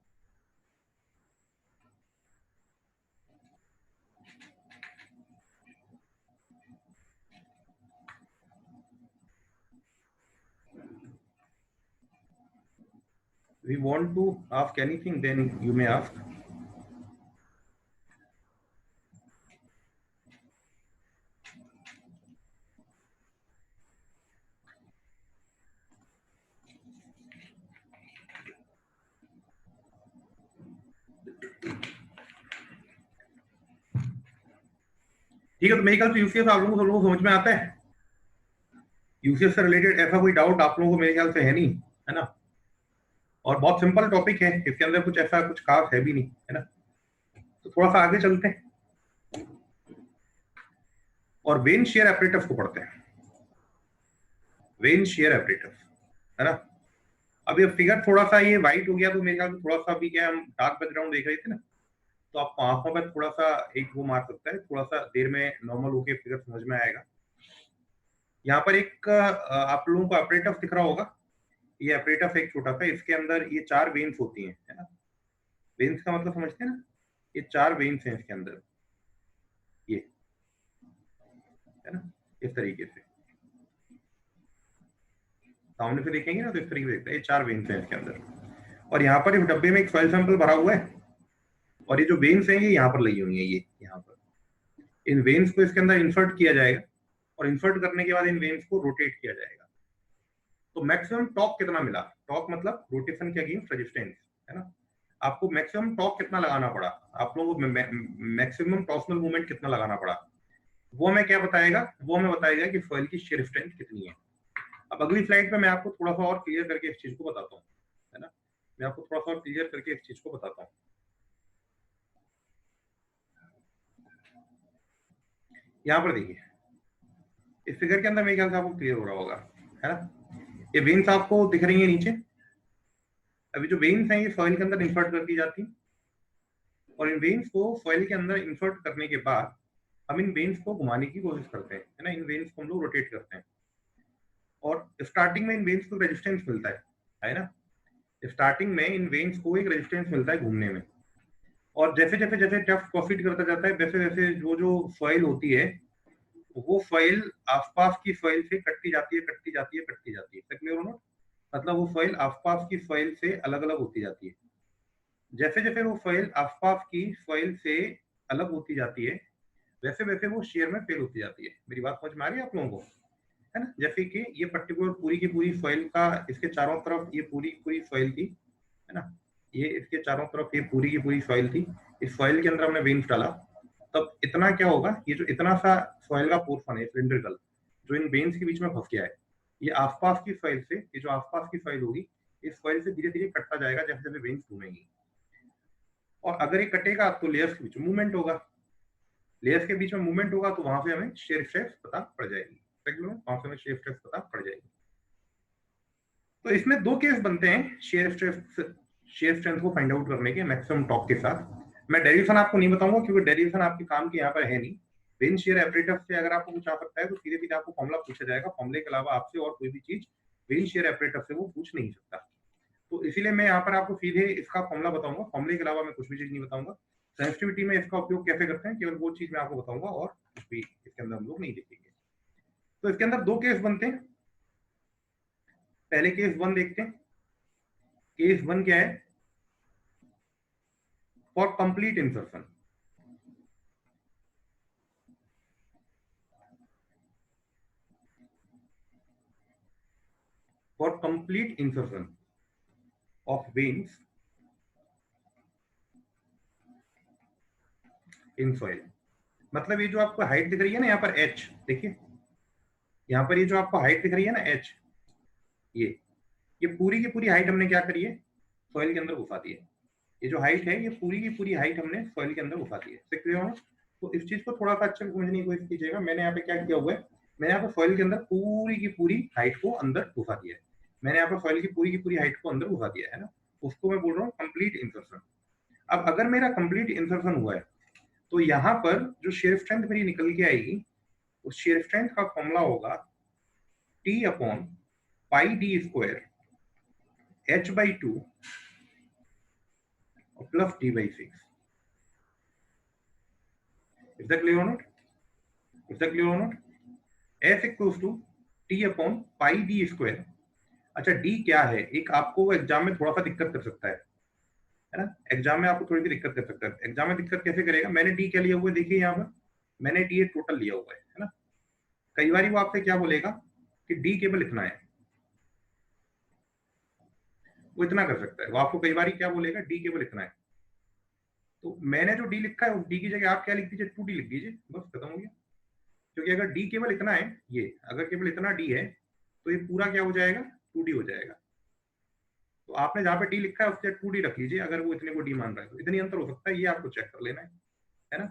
We want to ask anything, then you may ask। ठीक है, तो मेरे ख्याल से यूसीएस आप लोगों को समझ में आता है। यूसीएस से रिलेटेड ऐसा कोई डाउट आप लोगों को मेरे ख्याल से है नहीं, है ना, और बहुत सिंपल टॉपिक है, इसके अंदर कुछ ऐसा कुछ खास है भी नहीं, है ना। तो थोड़ा सा आगे चलते हैं और वेन शेयर एपरेटस को पढ़ते हैं। वेन शेयर एपरेटस, है ना। अभी अब फिगर थोड़ा सा ये वाइट हो गया तो मेरे ख्याल से थोड़ा सा अभी क्या हम डार्क बैकग्राउंड देख रहे थे ना, तो आपको आंखों पर थोड़ा सा एक वो मार सकता है, थोड़ा सा देर में नॉर्मल होके फिगर समझ में आएगा। यहाँ पर एक आप लोगों को एपरेटस दिख रहा होगा, ये एपरेटस एक छोटा सा, इसके अंदर ये 4 वेन्स होती हैं, है ना। वेन्स का मतलब समझते हैं ना, ये 4 वेन्स हैं इसके अंदर, ये, है ना, इस तरीके से सामने से देखेंगे ना तो इस तरीके से देखते हैं, ये 4 वेन्स हैं इसके अंदर। और यहाँ पर इस डब्बे में एक सॉइल सैंपल भरा हुआ है, और ये जो वेन्स हैं ये यहाँ पर लगी हुई है, ये यहाँ पर। इन वेन्स को इसके अंदर इंसर्ट किया जाएगा, और इंसर्ट करने के बाद इन वेन्स को रोटेट किया जाएगा। तो मैक्सिमम टॉर्क कितना मिला? टॉर्क मतलब रोटेशन के अगेंस्ट रेजिस्टेंस, है ना। आपको मैक्सिमम टॉर्क कितना लगाना पड़ा, आप लोगों को मैक्सिमम टॉर्सनल मूवमेंट कितना लगाना पड़ा, वो हमें क्या बताएगा? वो हमें बताएगा कि सॉइल की शेयर स्ट्रेंथ कितनी है। अब अगली स्लाइड पे मैं आपको थोड़ा सा और क्लियर करके इस चीज को बताता हूँ, है ना, मैं आपको थोड़ा सा और क्लियर करके इस चीज को बताता हूँ। यहाँ पर देखिए, इस फिगर के अंदर मेरे ख्याल से आपको क्लियर हो रहा होगा, है ना। ये वेन्स आपको दिख रही है नीचे। अभी जो वेन्स हैं ये सॉइल के अंदर इंसर्ट कर दी जाती हैं, और इन वेन्स को सॉइल के अंदर इंसर्ट करने के बाद हम इन वेन्स को घुमाने की कोशिश करते हैं, है ना। इन वेन्स को हम लोग रोटेट करते हैं, और स्टार्टिंग में इन वेन्स को रेजिस्टेंस मिलता है ना। स्टार्टिंग में इन वेन्स को एक रेजिस्टेंस मिलता है घूमने में, और जैसे जैसे जैसे टफ्ट प्रोसीड करता जाता है, वैसे वैसे जो जो सॉइल होती है वो सॉइल आसपास की सॉइल से कटती जाती है, कटती जाती है, कटती जाती है। क्लियर हो ना। मतलब वो सॉइल आसपास की सॉइल से अलग अलग होती जाती है। जैसे जैसे वो सॉइल आसपास की सॉइल से अलग होती जाती है, वैसे वैसे वो शेयर में फेल होती जाती है। मेरी बात समझ में आ रही है आप लोगों को, है ना। जैसे कि ये पर्टिकुलर पूरी की पूरी सॉइल का, इसके चारों तरफ ये पूरी की पूरी सॉइल थी, है ना। ये इसके चारों तरफ ये पूरी की पूरी सॉइल थी। इस सॉइल के अंदर हमने वेन्स डाला, तब इतना क्या होगा, ये जो इतना सा सॉइल का पोर्शन है सिलिंड्रिकल, जो इन वेन्स के बीच में फंस गया है, ये आसपास की सॉइल से, ये जो आसपास की सॉइल होगी, इस सॉइल से धीरे धीरे कटता जाएगा जैसे जैसे वेन्स घूमेंगी। और अगर ये कटेगा तो लेयर्स के बीच में मूवमेंट होगा, लेयर्स के बीच में मूवमेंट होगा, तो वहां से हमें शेयर स्ट्रेस पता पड़ जाएगी। वहां से हमें शेयर स्ट्रेस पता पड़ जाएगी। तो इसमें दो केस बनते हैं शेयर स्ट्रेंथ को फाइंड आउट करने के मैक्सिमम टॉर्क के साथ। मैं डेरिवेशन आपको नहीं बताऊंगा क्योंकि डेरिवेशन आपके काम के यहाँ पर है नहीं। वेन शेयर एपरेटस से अगर आपको कुछ आ सकता है तो सीधे सीधे आपको फॉर्मूला पूछा जाएगा, फॉर्मूले के अलावा आपसे और कोई भी चीज वेन शेयर एपरेटस से वो पूछ नहीं सकता। तो इसीलिए मैं यहाँ पर आपको सीधे इसका फॉर्मूला बताऊंगा, फॉर्मूले के अलावा मैं कुछ भी चीज नहीं बताऊंगा। सेंसिटिविटी में इसका उपयोग कैसे करते हैं केवल वो चीज मैं आपको बताऊंगा, और कुछ भी इसके अंदर हम लोग नहीं देखेंगे। तो इसके अंदर दो केस बनते हैं। पहले केस वन देखते हैं। केस वन क्या है, for complete insertion. For complete insertion of veins in soil. मतलब ये जो आपको हाइट दिख रही है ना यहाँ पर एच, देखिए यहाँ पर ये जो आपको हाइट दिख रही है ना एच, ये पूरी की पूरी हाइट हमने क्या करी है, सॉइल के अंदर घुसा दी है। ये जो हाइट है ये पूरी की पूरी हाइट हमने सॉइल के अंदर घुसा दी है। क्लियर हो। तो इस चीज को थोड़ा सा अच्छे से समझने की कोशिश कीजिएगा। मैंने यहाँ पे क्या किया हुआ है, मैंने यहाँ पर सॉइल के अंदर पूरी की पूरी हाइट को अंदर घुसा दिया है। मैंने यहाँ पर सॉइल की पूरी हाइट को अंदर घुसा दिया है ना, उसको मैं बोल रहा हूँ कंप्लीट इंसर्शन। अब अगर मेरा कंप्लीट इंसर्शन हुआ है तो यहाँ पर जो शेयर स्ट्रेंथ मेरी निकल के आएगी, उस शेयर स्ट्रेंथ का फॉर्मूला होगा T upon pi D square H by 2 plus D by 6। Is that clear और नॉट? इज दैट क्लियर और not? F equals to T upon pi D square. अच्छा डी क्या है, एक आपको एग्जाम में थोड़ा सा दिक्कत कर सकता है ना। एग्जाम में आपको थोड़ी सी दिक्कत कर सकता है। एग्जाम में दिक्कत कैसे करेगा, मैंने डी क्या लिया हुआ है देखिए यहाँ पर, मैंने डी टोटल लिया हुआ है ना। कई बार वो आपसे क्या बोलेगा कि डी केवल इतना है, वो इतना कर सकता है। वो आपको कई बार क्या बोलेगा, डी केवल इतना है। तो मैंने जो डी लिखा है उस डी की जगह आप क्या लिख दीजिए, 2D लिख दीजिए, बस खत्म हो गया। क्योंकि अगर डी केवल इतना है, ये अगर केवल इतना डी है तो ये पूरा क्या हो जाएगा, 2D हो जाएगा। तो आपने जहां पे डी लिखा है उससे 2D रख लीजिए, अगर वो इतने को डी मान रहा है तो इतनी अंतर हो सकता है, ये आपको चेक कर लेना है ना।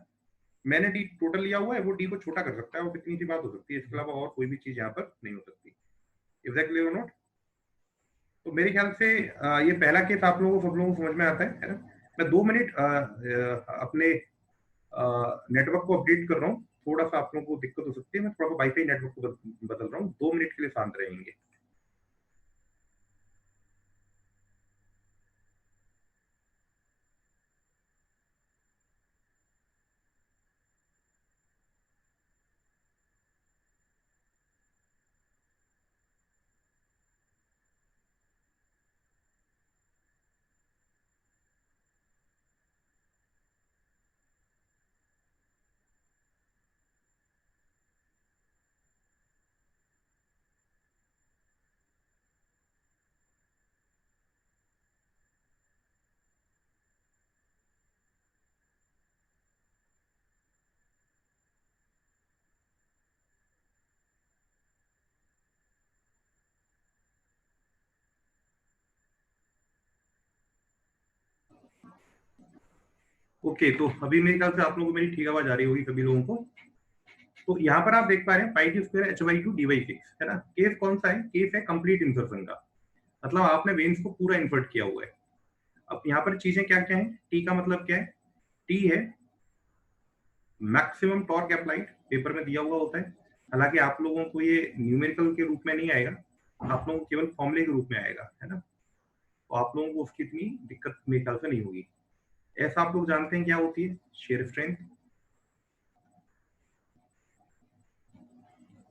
मैंने डी टोटल लिया हुआ है, वो डी को छोटा कर सकता है, वो कितनी सी बात हो सकती है, इसके अलावा और कोई भी चीज यहाँ पर नहीं हो सकती। एग्जैक्टली और नोट। तो मेरे ख्याल से ये पहला केस आप लोगों को सब लोगों को समझ में आता है ना। मैं 2 मिनट अपने नेटवर्क को अपडेट कर रहा हूँ। थोड़ा सा आप लोगों को दिक्कत हो सकती है, मैं थोड़ा सा वाईफाई नेटवर्क को बदल रहा हूँ। 2 मिनट के लिए शांत रहेंगे। ओके, तो अभी मेरे ख्याल से आप लोगों को मेरी ठीक आवाज आ रही होगी सभी लोगों को। तो यहाँ पर आप देख पा रहे हैं pi T square H by two D by six है ना। केस कौन सा है? केस है कंप्लीट इंसर्शन का, मतलब आपने वेन्स को पूरा इंसर्ट किया हुआ है। अब यहाँ पर चीजें क्या क्या है? टी का मतलब क्या है? टी है मैक्सिमम टॉर्क अप्लाइड, पेपर में दिया हुआ होता है। हालांकि आप लोगों को ये न्यूमेरिकल के रूप में नहीं आएगा, आप लोगों को केवल फॉर्मूले के रूप में आएगा, है ना। तो आप लोगों को उसकी इतनी दिक्कत मेरे ख्याल से नहीं होगी। ऐसा आप लोग जानते हैं क्या होती है? Shear strength.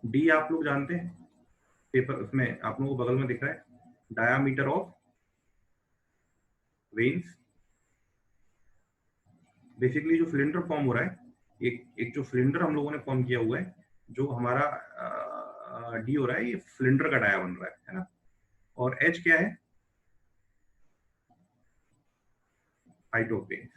डी आप लोग जानते हैं, पेपर उसमें आप लोगों को बगल में दिख रहा है डायामीटर ऑफ वेन्स। बेसिकली जो सिलेंडर फॉर्म हो रहा है, एक जो सिलेंडर हम लोगों ने फॉर्म किया हुआ है, जो हमारा डी हो रहा है, ये सिलेंडर का डाया बन रहा है ना। और एच क्या है? Height of veins.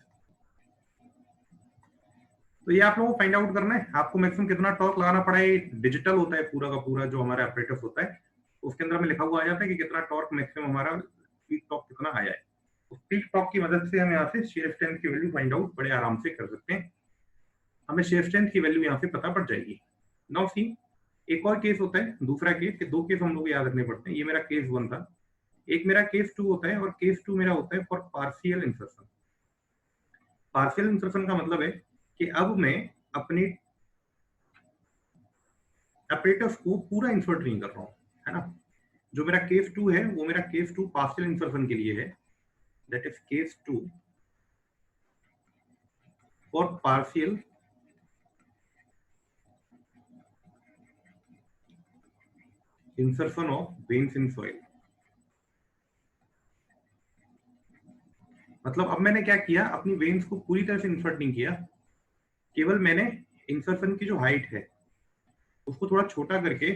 तो ये आप लोगों को फाइंड आउट करना है, आपको मैक्सिमम कितना टॉर्क लगाना पड़ा है। डिजिटल होता है पूरा का पूरा, जो हमारा ऑपरेटर्स होता है उसके अंदर में लिखा हुआ आ जाता है कि कितना टॉर्क मैक्सिमम हमारा पीक टॉर्क कितना आया है। उस पीक टॉर्क की मदद से हम यहाँ से शेयर स्ट्रेंथ की वैल्यू फाइंड आउट बड़े आराम से कर सकते हैं। हमें शेयर स्ट्रेंथ की वैल्यू यहाँ से पता पड़ जाएगी। नाउ सी, एक और केस होता है, दूसरा केस, कि दो केस हम लोग याद रखने पड़ते हैं। ये मेरा केस 1 था, एक मेरा केस 2 होता है, और केस 2 मेरा होता है for partial insertion. Partial insertion का मतलब है कि अब मैं अपने ऑपरेटर्स को पूरा इंसर्ट नहीं कर रहा हूँ, है ना। जो मेरा केस 2 है वो मेरा केस 2 पार्शियल इंसर्शन के लिए है, that is case 2 for partial insertion of veins in soil. मतलब अब मैंने क्या किया, अपनी वेन्स को पूरी तरह से इंसर्ट नहीं किया, केवल मैंने इंसर्शन की जो हाइट है उसको थोड़ा छोटा करके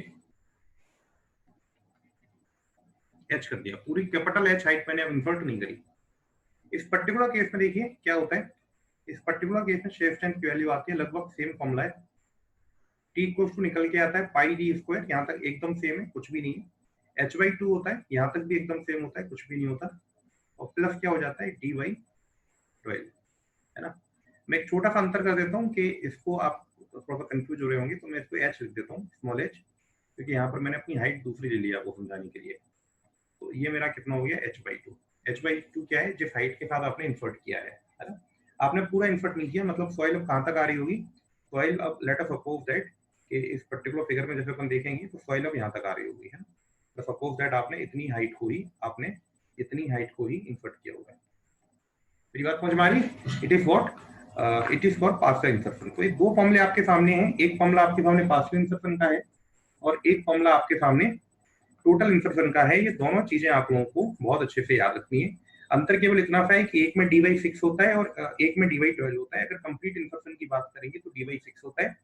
एच कर दिया। पूरी कैपिटल एच हाइट मैंने अब इंसर्ट नहीं करी। इस पर्टिकुलर केस में देखिए क्या होता है। इस पर्टिकुलर केस में शेयर स्ट्रेंथ की वैल्यू आती है, लगभग सेम फॉर्मूला है, टी इक्वल्स टू निकल के आता है पाई डी स्क्वायर, यहाँ तक एकदम सेम है, कुछ भी नहीं है। एच बाई टू होता है, यहाँ तक भी एकदम सेम होता है, कुछ भी नहीं होता। और प्लस क्या हो जाता है? डी बाई 12, है ना। मैं एक छोटा सा अंतर कर देता हूँ कि इसको आप थोड़ा कंफ्यूज हो रहे होंगे, तो मैं इसको एच लिख देता हूँ, स्मॉल एच, क्योंकि यहाँ पर मैंने अपनी हाइट दूसरी ले लिया आपको समझाने के लिए। तो ये मेरा कितना हो गया? H by to. H by to क्या है? जिस हाइट के साथ आपने इंसर्ट किया है ना। आपने पूरा इंसर्ट नहीं किया, मतलब सॉइल अब कहाँ तक आ रही होगी? सॉइल अब लेट अस सपोज दैट कि इस पर्टिकुलर फिगर में जैसे अपन देखेंगे तो सॉइल अब यहाँ तक आ रही होगी, है ना। सपोज दैट आपने इतनी हाइट को ही इंसर्ट किया होगा। मेरी बात समझ में आ रही? It is what it is for partial insertion. तो ये दो फॉर्मूले आपके सामने हैं, एक फॉर्मूला आपके सामने पार्शियल इंसर्शन का है और एक फॉर्मूला आपके सामने टोटल इंसर्शन का है। ये दोनों चीजें आप लोगों को बहुत अच्छे से याद रखनी है। अंतर केवल इतना सा है कि एक में डी बाई 6 होता है और एक में डी बाई 12 होता है। अगर कंप्लीट इंसर्शन की बात करेंगे तो डी बाई 6 होता है,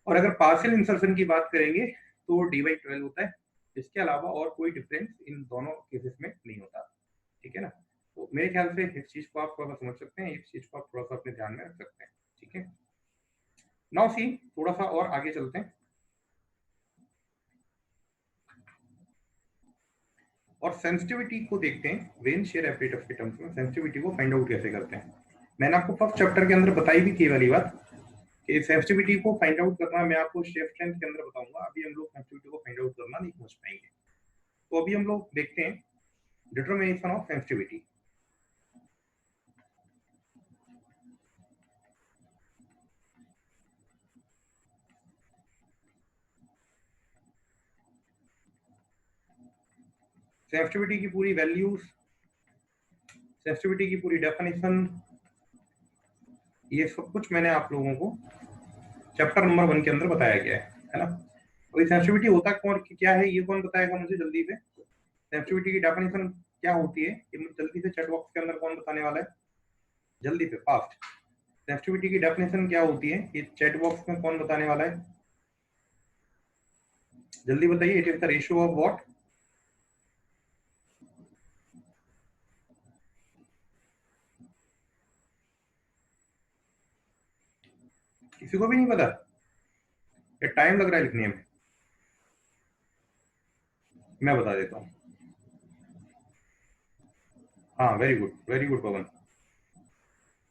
और अगर पार्शियल इंसर्शन की बात करेंगे तो डी बाई 12 होता है। इसके अलावा और कोई डिफरेंस इन दोनों केसेस में नहीं होता, ठीक है ना। तो मेरे ख्याल से इस चीज को आप थोड़ा सा समझ सकते हैं, इस चीज को आप थोड़ा सा अपने ध्यान में रख सकते हैं, ठीक है। नाउ सी, थोड़ा सा और आगे चलते हैं और सेंसिटिविटी को देखते हैं। वेन शेयर एपरेटर्स के टर्म्स में सेंसिटिविटी को फाइंड आउट कैसे करते हैं। मैंने आपको फर्स्ट चैप्टर के अंदर बताई भी थी वाली बात कि सेंसिटिविटी को फाइंड आउट करना मैं आपको शेयर स्ट्रेंथ के अंदर बताऊंगा। अभी हम लोग सेंसिटिविटी को फाइंड आउट करना नहीं समझ पाएंगे। तो अभी हम लोग देखते हैं डिटरमिनेशन ऑफ सेंसिटिविटी। सेंसिटिविटी की पूरी वैल्यूज, सेंसिटिविटी की पूरी डेफिनेशन, ये सब कुछ मैंने आप लोगों को चैप्टर नंबर 1 के अंदर बताया गया है ना। तो ये सेंसिटिविटी होता कौन क्या है, ये कौन बताएगा मुझे जल्दी से? सेंसिटिविटी की डेफिनेशन क्या होती है ये मुझे जल्दी से चैट बॉक्स के अंदर कौन बताने वाला है? जल्दी से, फास्ट। सेंसिटिविटी की डेफिनेशन क्या होती है ये चैट बॉक्स में कौन बताने वाला है? जल्दी बताइए। It is the ratio of what? किसी को भी नहीं पता? ये टाइम लग रहा है लिखने में, मैं बता देता हूँ। हाँ, very good Pawan,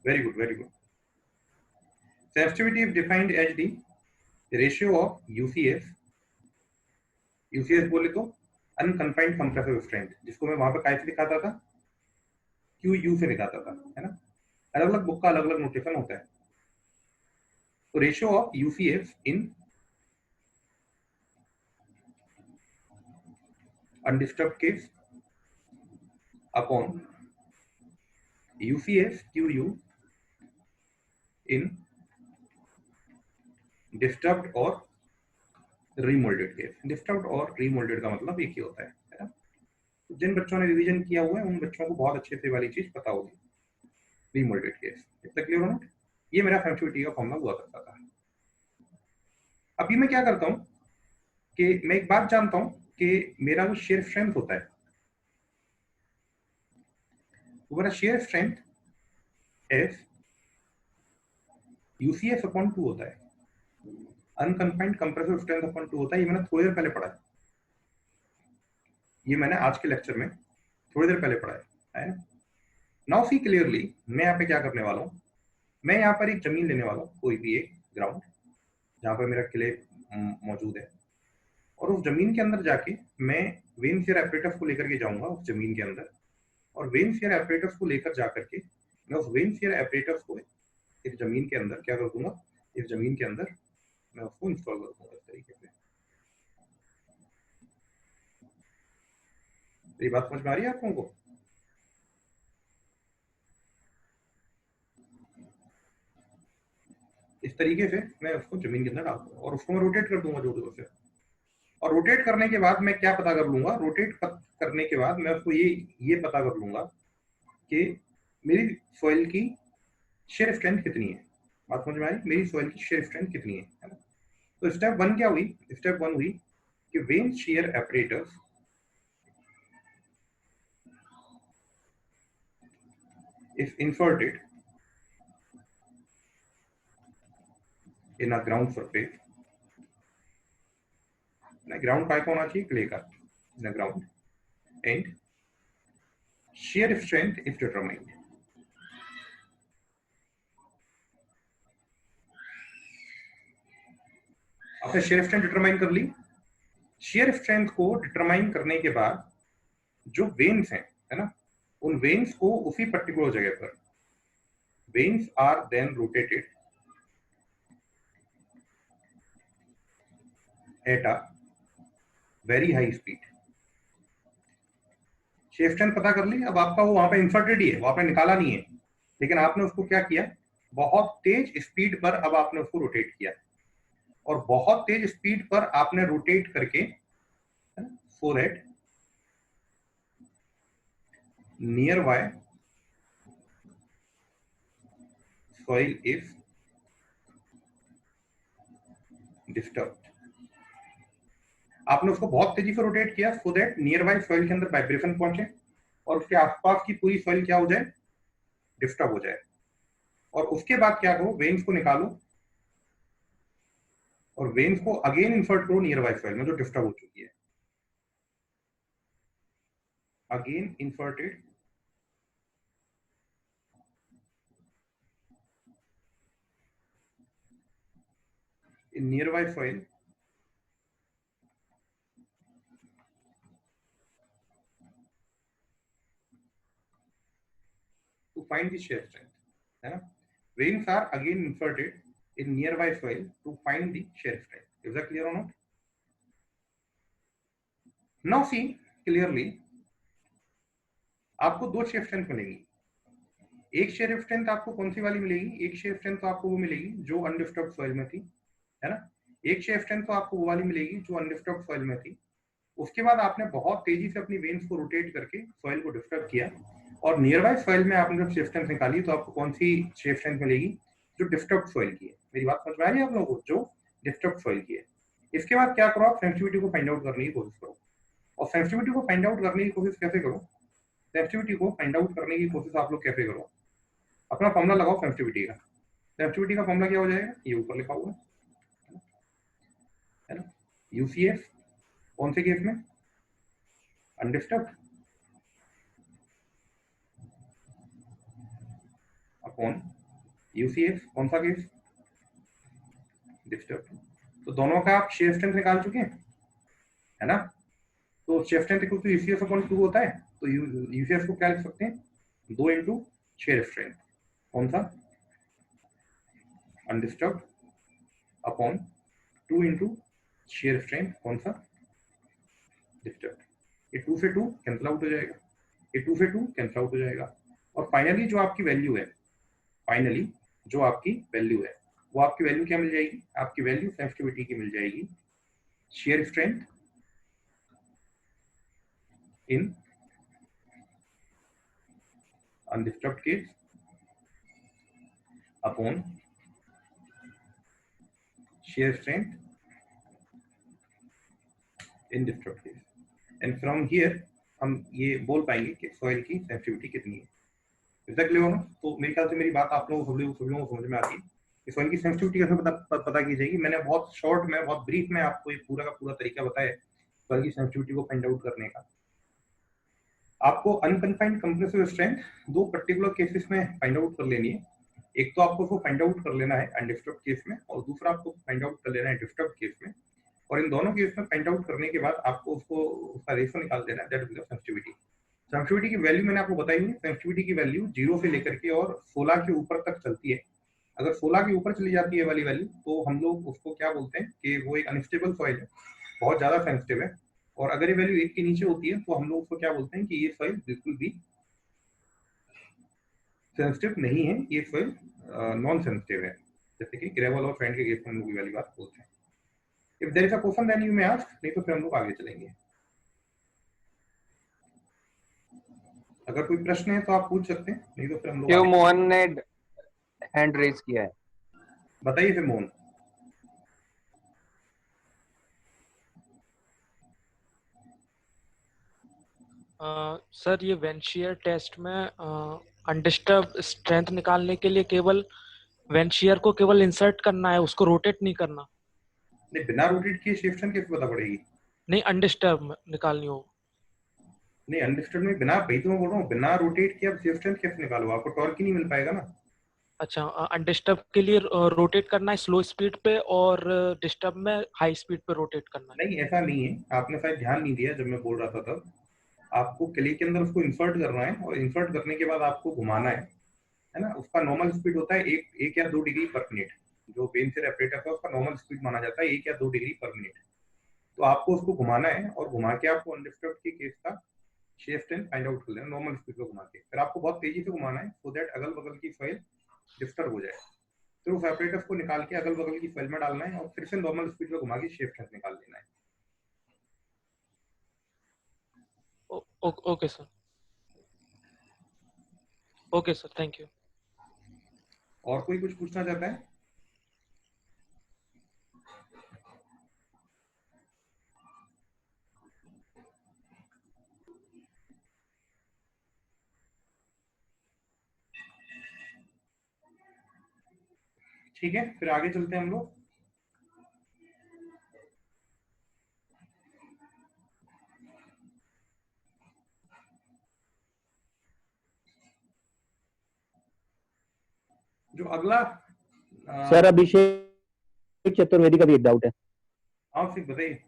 very good very good. Sensitivity is defined as the ratio of UCS बोले तो अनकन्फाइंड कंप्रेसिव स्ट्रेंथ, जिसको मैं वहां पे काय से दिखाता था, क्यू यू से दिखाता था, है ना। अलग अलग बुक का अलग अलग नोटेशन होता है। तो ratio of UCS in undisturbed case upon UCS Q you in disturbed और रीमोल्डेड केस। डिस्टर्ब्ड और रीमोल्डेड का मतलब एक ही होता है ना। तो जिन बच्चों ने रिवीजन किया हुआ है उन बच्चों को बहुत अच्छे से वाली चीज पता होगी, रीमोल्डेड केस। इतना क्लियर हो ना। ये मेरा सेंसिटिविटी का फॉर्मूला हुआ करता था। अभी मैं क्या करता हूं कि मैं एक बात जानता हूं कि मेरा जो शेयर स्ट्रेंथ होता है, वो मेरा shear strength S UCS upon 2 होता है, अनकन्फाइंड कंप्रेसिव स्ट्रेंथ अपॉन 2 होता है। ये मैंने थोड़ी देर पहले पढ़ा है, ये मैंने आज के लेक्चर में थोड़ी देर पहले पढ़ा है ना। नाउ सी क्लियरली, मैं यहाँ पे क्या करने वाला हूँ, मैं यहाँ पर एक जमीन लेने वाला हूँ, कोई भी एक ग्राउंड जहाँ पर मेरा क्ले मौजूद है, और उस जमीन के अंदर जाके मैं वेन शेयर एपरेटस को लेकर के जाऊंगा उस जमीन के अंदर, और वेन शेयर एपरेटस को लेकर जाकर के मैं उस वेन शेयर एपरेटस को इस जमीन के अंदर क्या कर दूंगा, इस जमीन के अंदर मैं उसको इंस्टॉल कर दूंगा इस तरीके से। ये बात समझ में आ रही है आप लोगों को? इस तरीके से मैं उसको जमीन के अंदर डाल दूंगा और उसको मैं रोटेट कर दूंगा जोर जोर से। और रोटेट करने के बाद मैं क्या पता कर लूंगा, रोटेट करने के बाद मैं उसको ये पता कर लूंगा कि मेरी सॉइल की शेयर स्ट्रेंथ कितनी है। बात समझ में आई? मेरी सॉइल की शेयर स्ट्रेंथ कितनी है ना। तो स्टेप वन क्या हुई, स्टेप वन हुई कि when shear apparatus is inserted in a ground surface. Ground काय का होना चाहिए, क्ले का, in a ground, and shear strength is determined। आपने शेयर स्ट्रेंथ डिटरमाइन कर ली। शेयर स्ट्रेंथ को डिटरमाइन करने के बाद जो वेन्स हैं, है ना, उन वेन्स को उसी पर्टिकुलर जगह पर, vanes are then rotated at a very high speed. Shear strength पता कर ली, अब आपका वो वहां पे इंसर्टेड ही है, वो आपने निकाला नहीं है, लेकिन आपने उसको क्या किया, बहुत तेज स्पीड पर अब आपने उसको रोटेट किया, और बहुत तेज स्पीड पर आपने रोटेट करके so that near by soil is disturbed। आपने उसको बहुत तेजी से रोटेट किया so that near by soil के अंदर वाइब्रेशन पहुंचे और उसके आसपास की पूरी सॉइल क्या हो जाए, डिस्टर्ब हो जाए। और उसके बाद क्या करो, वेन्स को निकालो और वेन्स को अगेन इंसर्ट करो नियर बाय सॉइल में जो डिस्टर्ब हो चुकी है, again inserted in nearby soil to find the shear strength, है ना। Vanes are again inserted in nearby soil to find the shear strength. Is that clear और not? Now see clearly, आपको दो shear strength मिलेंगी। एक shear strength आपको कौन सी वाली मिलेगी, एक शेयर स्ट्रेंथ तो आपको वो मिलेगी जो अनडिस्टर्ब्ड सॉइल में थी, है ना। एक शेयर स्ट्रेंथ तो आपको वो वाली मिलेगी जो अनडिस्टर्ब्ड सॉइल में थी। उसके बाद आपने बहुत तेजी से अपनी वेन्स को रोटेट करके सॉइल को डिस्टर्ब किया, और नियर बाय सॉइल में आपने जब शेयर स्ट्रेंथ निकाली तो आपको कौन सी शेयर स्ट्रेंथ मिलेगी, जो डिस्टर्ब्ड सॉइल की है। मेरी बात समझ में आ रही है आप लोगों को, जो डिस्टर्ब्ड सॉइल की है। इसके बाद क्या करो, आप सेंसिटिविटी को फाइंड आउट करने की कोशिश करो। और सेंसिटिविटी को फाइंड आउट करने की कोशिश कैसे करो, सेंसिटिविटी को फाइंड आउट करने की कोशिश आप लोग कैसे करो, अपना फॉर्मूला लगाओ सेंसिटिविटी का। सेंसिटिविटी का फॉर्मूला क्या हो जाएगा, ये ऊपर लिखा हुआ है ना। यूसीएस कौन से केस में, अनडिस्टर्ब्ड, अपॉन यूसीएस कौन सा केस, डिस्टर्ब्ड। तो दोनों का आप शेयर स्ट्रेंथ निकाल चुके हैं, है ना। तो shear strength equal to UCS upon 2 होता है, तो यूसीएस को क्या लिख सकते हैं, 2 इंटू शेयर स्ट्रेंथ, कौन सा, undisturbed, upon 2 into shear strength, कौन सा, डिस्टर्ब्ड। ये 2 से 2 कैंसिल आउट हो जाएगा, ये 2 से 2 कैंसिल आउट हो जाएगा, और फाइनली जो आपकी वैल्यू है, फाइनली जो आपकी वैल्यू है, वो आपकी वैल्यू क्या मिल जाएगी, आपकी वैल्यू सेंसिटिविटी की मिल जाएगी, shear strength in undisturbed case upon shear strength in disturbed case, and from here हम ये बोल पाएंगे कि सॉइल की सेंसिटिविटी कितनी है। इतना क्लियर हो ना। तो मेरे ख्याल से मेरी बात आप लोगों को समझ में आती है कि सॉइल की सेंसिटिविटी कैसे पता की जाएगी। मैंने बहुत शॉर्ट में, बहुत ब्रीफ में आपको एक पूरा का पूरा तरीका बताया सॉइल की सेंसिटिविटी को फाइंड आउट करने का। आपको अनकन्फाइंड कंप्रेसिव स्ट्रेंथ दो पर्टिकुलर केसेस में फाइंड आउट कर लेनी है। एक तो आपको उसको फाइंड आउट कर लेना है अनडिस्टर्ब्ड केस में, और दूसरा आपको फाइंड आउट कर लेना है डिस्टर्ब्ड केस में। और इन दोनों केस में फाइंड आउट करने के बाद आपको उसको उसका रेशियो निकाल देना है, दैट इज सेंसिटिविटी। सेंसिटिविटी की वैल्यू मैंने आपको बताई हुई है। सेंसिटिविटी की वैल्यू 0 से लेकर के और 16 के ऊपर तक चलती है। अगर 16 के ऊपर चली जाती है वाली वैल्यू, तो हम लोग उसको क्या बोलते हैं कि वो एक अनस्टेबल सॉइल है, बहुत ज्यादा सेंसिटिव है। और अगर ये वैल्यू 1 के नीचे होती है तो हम लोग उसको क्या बोलते हैं कि ये सॉइल बिल्कुल भी सेंसिटिव नहीं है, ये सॉइल नॉन सेंसिटिव है। जैसे कि ग्रेवल और सैंड के केस में हम लोग ये वाली बात बोलते हैं। If there is a question then you may ask, नहीं तो फिर हम लोग आगे चलेंगे। अगर कोई प्रश्न है तो आप पूछ सकते हैं, नहीं तो फिर हम लोग
क्यों
आगे।
मोहन ने हैंड रेज किया है?
बताइए फिर मोहन।
सर ये वेंशियर टेस्ट में अनडिस्टर्ब स्ट्रेंथ निकालने के लिए केवल वेंशियर को केवल इंसर्ट करना है, उसको रोटेट नहीं करना।
नहीं, बिना रोटेट किए शिफ्ट कैसे पता पड़ेगी?
नहीं, अनडिस्टर्ब निकालनी हो।
नहीं, अनडिस्टर्ब में बिना, भाई तो मैं बोल रहा हूँ बिना रोटेट किए आप शिफ्ट कैसे निकालो, आपको टॉर्क ही नहीं मिल पाएगा ना।
अच्छा, अनडिस्टर्ब के लिए रोटेट करना है स्लो स्पीड पे, और डिस्टर्ब में हाई स्पीड पे रोटेट करना है।
नहीं, ऐसा नहीं है, आपने शायद ध्यान नहीं दिया जब मैं बोल रहा था तब। आपको क्ले के अंदर उसको इंसर्ट करना है, और इंसर्ट करने के बाद आपको घुमाना है ना। उसका नॉर्मल स्पीड होता है एक या 2 डिग्री पर मिनट। जो बेंचर ऑपरेटर का उसका नॉर्मल स्पीड माना जाता है 1 या 2 डिग्री पर मिनट। तो आपको उसको घुमाना है, और घुमा के आपको अनडिस्टर्ब के केस का शेयर स्ट्रेंथ फाइंड आउट कर लेना नॉर्मल स्पीड पे घुमा के। फिर आपको बहुत तेजी से घुमाना है सो दैट अगल बगल की सॉइल डिस्टर्ब हो जाए। फिर उस ऑपरेटर्स को निकाल के अगल बगल की सॉइल में डालना है, और फिर से नॉर्मल स्पीड पे घुमा के शेयर स्ट्रेंथ निकाल लेना है।
Okay sir, okay sir, thank you.
और कोई कुछ पूछना चाहता है? ठीक है, फिर आगे चलते हैं हम लोग। जो अगला
सर अभिषेक चतुर्वेदी का भी एक डाउट है।
हाँ सिर्फ बताइए।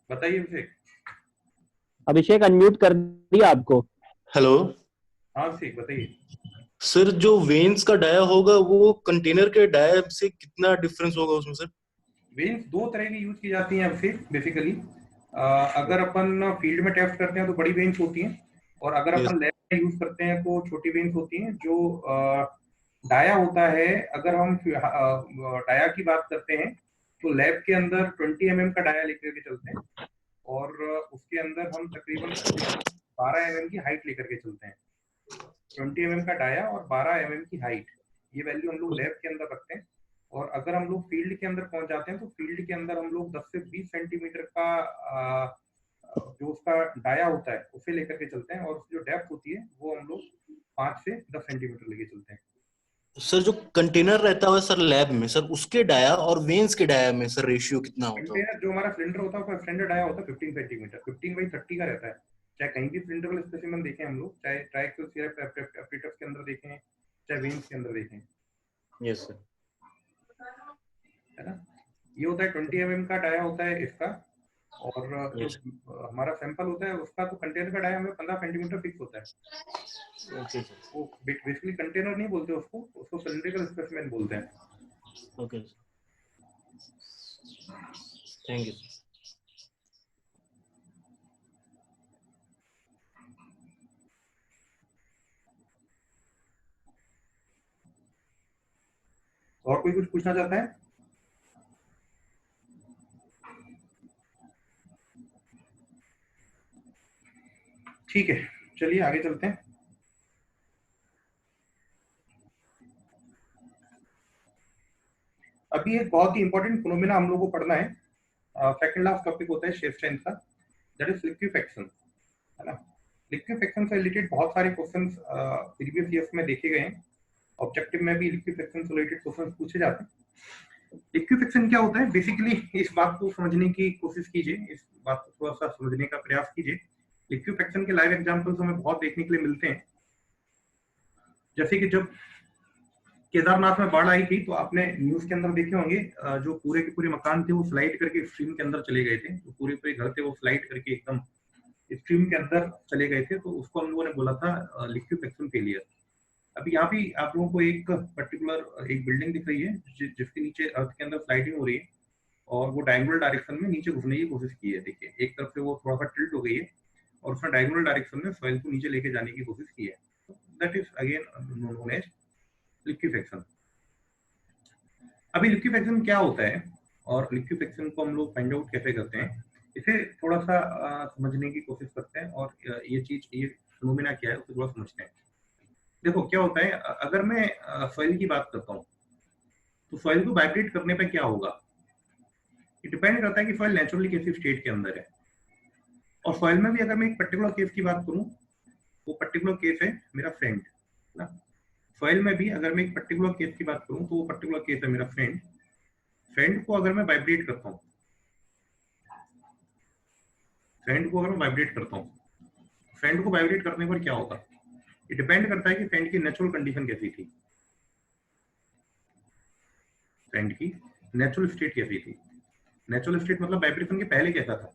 बताइए अभिषेक।
अभिषेक अनम्यूट कर दिया आपको।
हेलो
हाँ अभिषेक बताइए।
सर, जो वेन्स का डाया होगा वो कंटेनर के डाया से कितना डिफरेंस होगा उसमें सर?
वेन्स दो तरह की यूज की जाती हैं अभिषेक बेसिकली। अगर अपन फील्ड में टेस्ट करते हैं तो बड़ी वेन्स होती हैं, और अगर
यस।
अपन लैब में यूज करते हैं तो छोटी वेन्स होती हैं। जो डाया होता है, अगर हम डाया की बात करते हैं तो लैब के अंदर 20 mm का डाया लेकर के चलते हैं, और उसके अंदर हम तकरीबन 12 mm की हाइट लेकर के चलते हैं। 20 mm का डाया और 12 mm की हाइट, ये वैल्यू हम लोग लैब के अंदर रखते हैं। और अगर हम लोग फील्ड के अंदर पहुंच जाते हैं तो फील्ड के अंदर हम लोग 10 से 20 सेंटीमीटर का जो उसका डाया होता है उसे लेकर के चलते हैं, और उसकी जो डेप्थ होती है वो हम लोग 5 से 10 सेंटीमीटर लेके चलते हैं।
सर जो कंटेनर रहता है सर लैब में, सर उसके डाया और वेन्स के डाया में सर रेशियो कितना होता है?
कंटेनर जो हमारा सिलेंडर होता है उसका स्टैंडर्ड डाया होता है 15 सेंटीमीटर, 15/30 का रहता है। चाहे कहीं भी सिलेंडर स्पेसिमेन देखें हम लोग, चाहे ट्राइएक्सियल सिरप एपरेटर्स के अंदर देखें, चाहे वेन्स के अंदर देखें।
Yes sir.
है ना, ये होता है 20 mm का डाया होता है इसका। और जो हमारा सैंपल होता है उसका तो कंटेनर का डाया हमें 15 सेंटीमीटर फिक्स होता है।
ओके
वो बेसिकली कंटेनर नहीं बोलते उसको, उसको सिलिंड्रिकल स्पेसिमेन बोलते हैं।
Okay, thank you.
और कोई कुछ पूछना चाहता है? ठीक है, चलिए आगे चलते हैं। अभी एक बहुत ही इंपॉर्टेंट फिनोमेना हम लोग को पढ़ना है, सेकंड लास्ट टॉपिक होता है शेफ स्ट्रेंथ का, दैट इज लिक्विफेक्शन। है ना, लिक्विफेक्शन से रिलेटेड बहुत सारे क्वेश्चंस प्रीवियस ईयर्स में देखे गए हैं, ऑब्जेक्टिव में भी लिक्विफेक्शन से रिलेटेड क्वेश्चंस पूछे जाते हैं। लिक्विफेक्शन क्या होता है? बेसिकली इस बात को समझने की कोशिश कीजिए, इस बात को थोड़ा सा समझने का प्रयास कीजिए। लिक्विफेक्शन के लाइव एग्जांपल्स हमें बहुत देखने के लिए मिलते हैं। जैसे कि जब केदारनाथ में बाढ़ आई थी तो आपने न्यूज के अंदर देखे होंगे, जो पूरे के पूरे मकान थे वो स्लाइड करके स्ट्रीम के अंदर चले गए थे, तो पूरे पूरे घर थे वो स्लाइड करके एकदम स्ट्रीम के अंदर चले गए थे। तो उसको हम लोगों ने बोला था लिक्विफेक्शन फेलियर। अभी यहाँ भी आप लोगों को एक पर्टिकुलर एक बिल्डिंग दिख रही है जिसके नीचे अर्थ के अंदर स्लाइडिंग हो रही है, और वो डायगोनल डायरेक्शन में नीचे घुसने की कोशिश की है। देखिए एक तरफ से वो थोड़ा सा टिल्ट हो गई है और उसने डायगोनल डायरेक्शन में सॉइल को नीचे लेके जाने की कोशिश की है। That is again known as liquefaction. अभी लिक्विफेक्शन क्या होता है और लिक्विफेक्शन को हम लोग फाइंड आउट कैसे करते हैं, इसे थोड़ा सा समझने की कोशिश करते हैं, और ये चीज, ये फिनोमेना क्या है उसे थोड़ा समझते हैं। देखो क्या होता है, अगर मैं सॉइल की बात करता हूँ तो सॉइल को वाइब्रेट करने पे क्या होगा, ये डिपेंड करता है कि सॉइल नेचुरली कैसी स्टेट के अंदर है। और सॉइल में भी अगर मैं एक पर्टिकुलर केस की बात करूँ, वो पर्टिकुलर केस है मेरा सैंड ना। सॉइल में भी अगर मैं एक पर्टिकुलर केस की बात करूं तो वो पर्टिकुलर केस है मेरा सैंड। सैंड को अगर मैं वाइब्रेट करता हूं, सैंड को अगर मैं वाइब्रेट करता हूं, सैंड को वाइब्रेट करने पर क्या होगा, ये डिपेंड करता है कि सैंड की नेचुरल कंडीशन कैसी थी, सैंड की नेचुरल स्टेट कैसी थी। नेचुरल स्टेट मतलब वाइब्रेशन के पहले कैसा था,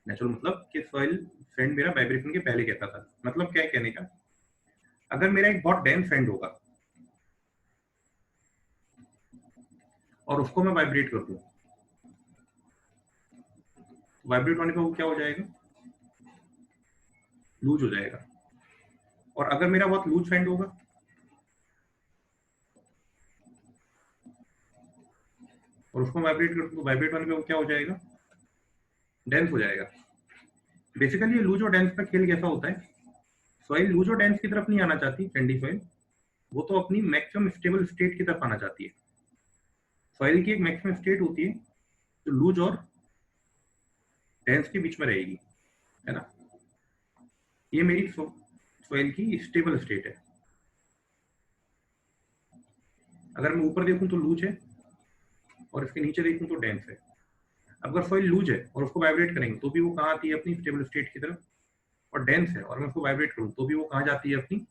नेचुरल मतलब कि सॉइल सैंड मेरा वाइब्रेशन के पहले कैसा था। मतलब क्या है कहने का, अगर मेरा एक बहुत डेंस सैंड होगा और उसको मैं वाइब्रेट कर दूं, वाइब्रेट होने पर वो क्या हो जाएगा, लूज हो जाएगा। और अगर मेरा बहुत लूज सैंड होगा और उसको वाइब्रेट कर दूं तो वाइब्रेट होने पर वो क्या हो जाएगा, डेंस हो जाएगा। बेसिकली ये लूज और डेंस का खेल कैसा होता है, सॉइल लूज और डेंस की तरफ नहीं आना चाहती सैंडी सॉइल, वो तो अपनी मैक्सिमम स्टेबल स्टेट की तरफ आना चाहती है। सॉइल की एक मैक्सिमम स्टेट होती है जो लूज और डेंस के बीच में रहेगी, है ना। ये मेरी सॉइल की स्टेबल स्टेट है। अगर मैं ऊपर देखूं तो लूज है और इसके नीचे देखूं तो डेंस है। अगर सॉइल लूज है और उसको वाइब्रेट करेंगे तो भी वो कहाँ आती है, अपनी स्टेबल स्टेट की तरफ। और डेंस है और मैं उसको वाइब्रेट करूं तो भी वो कहाँ जाती है, अपनी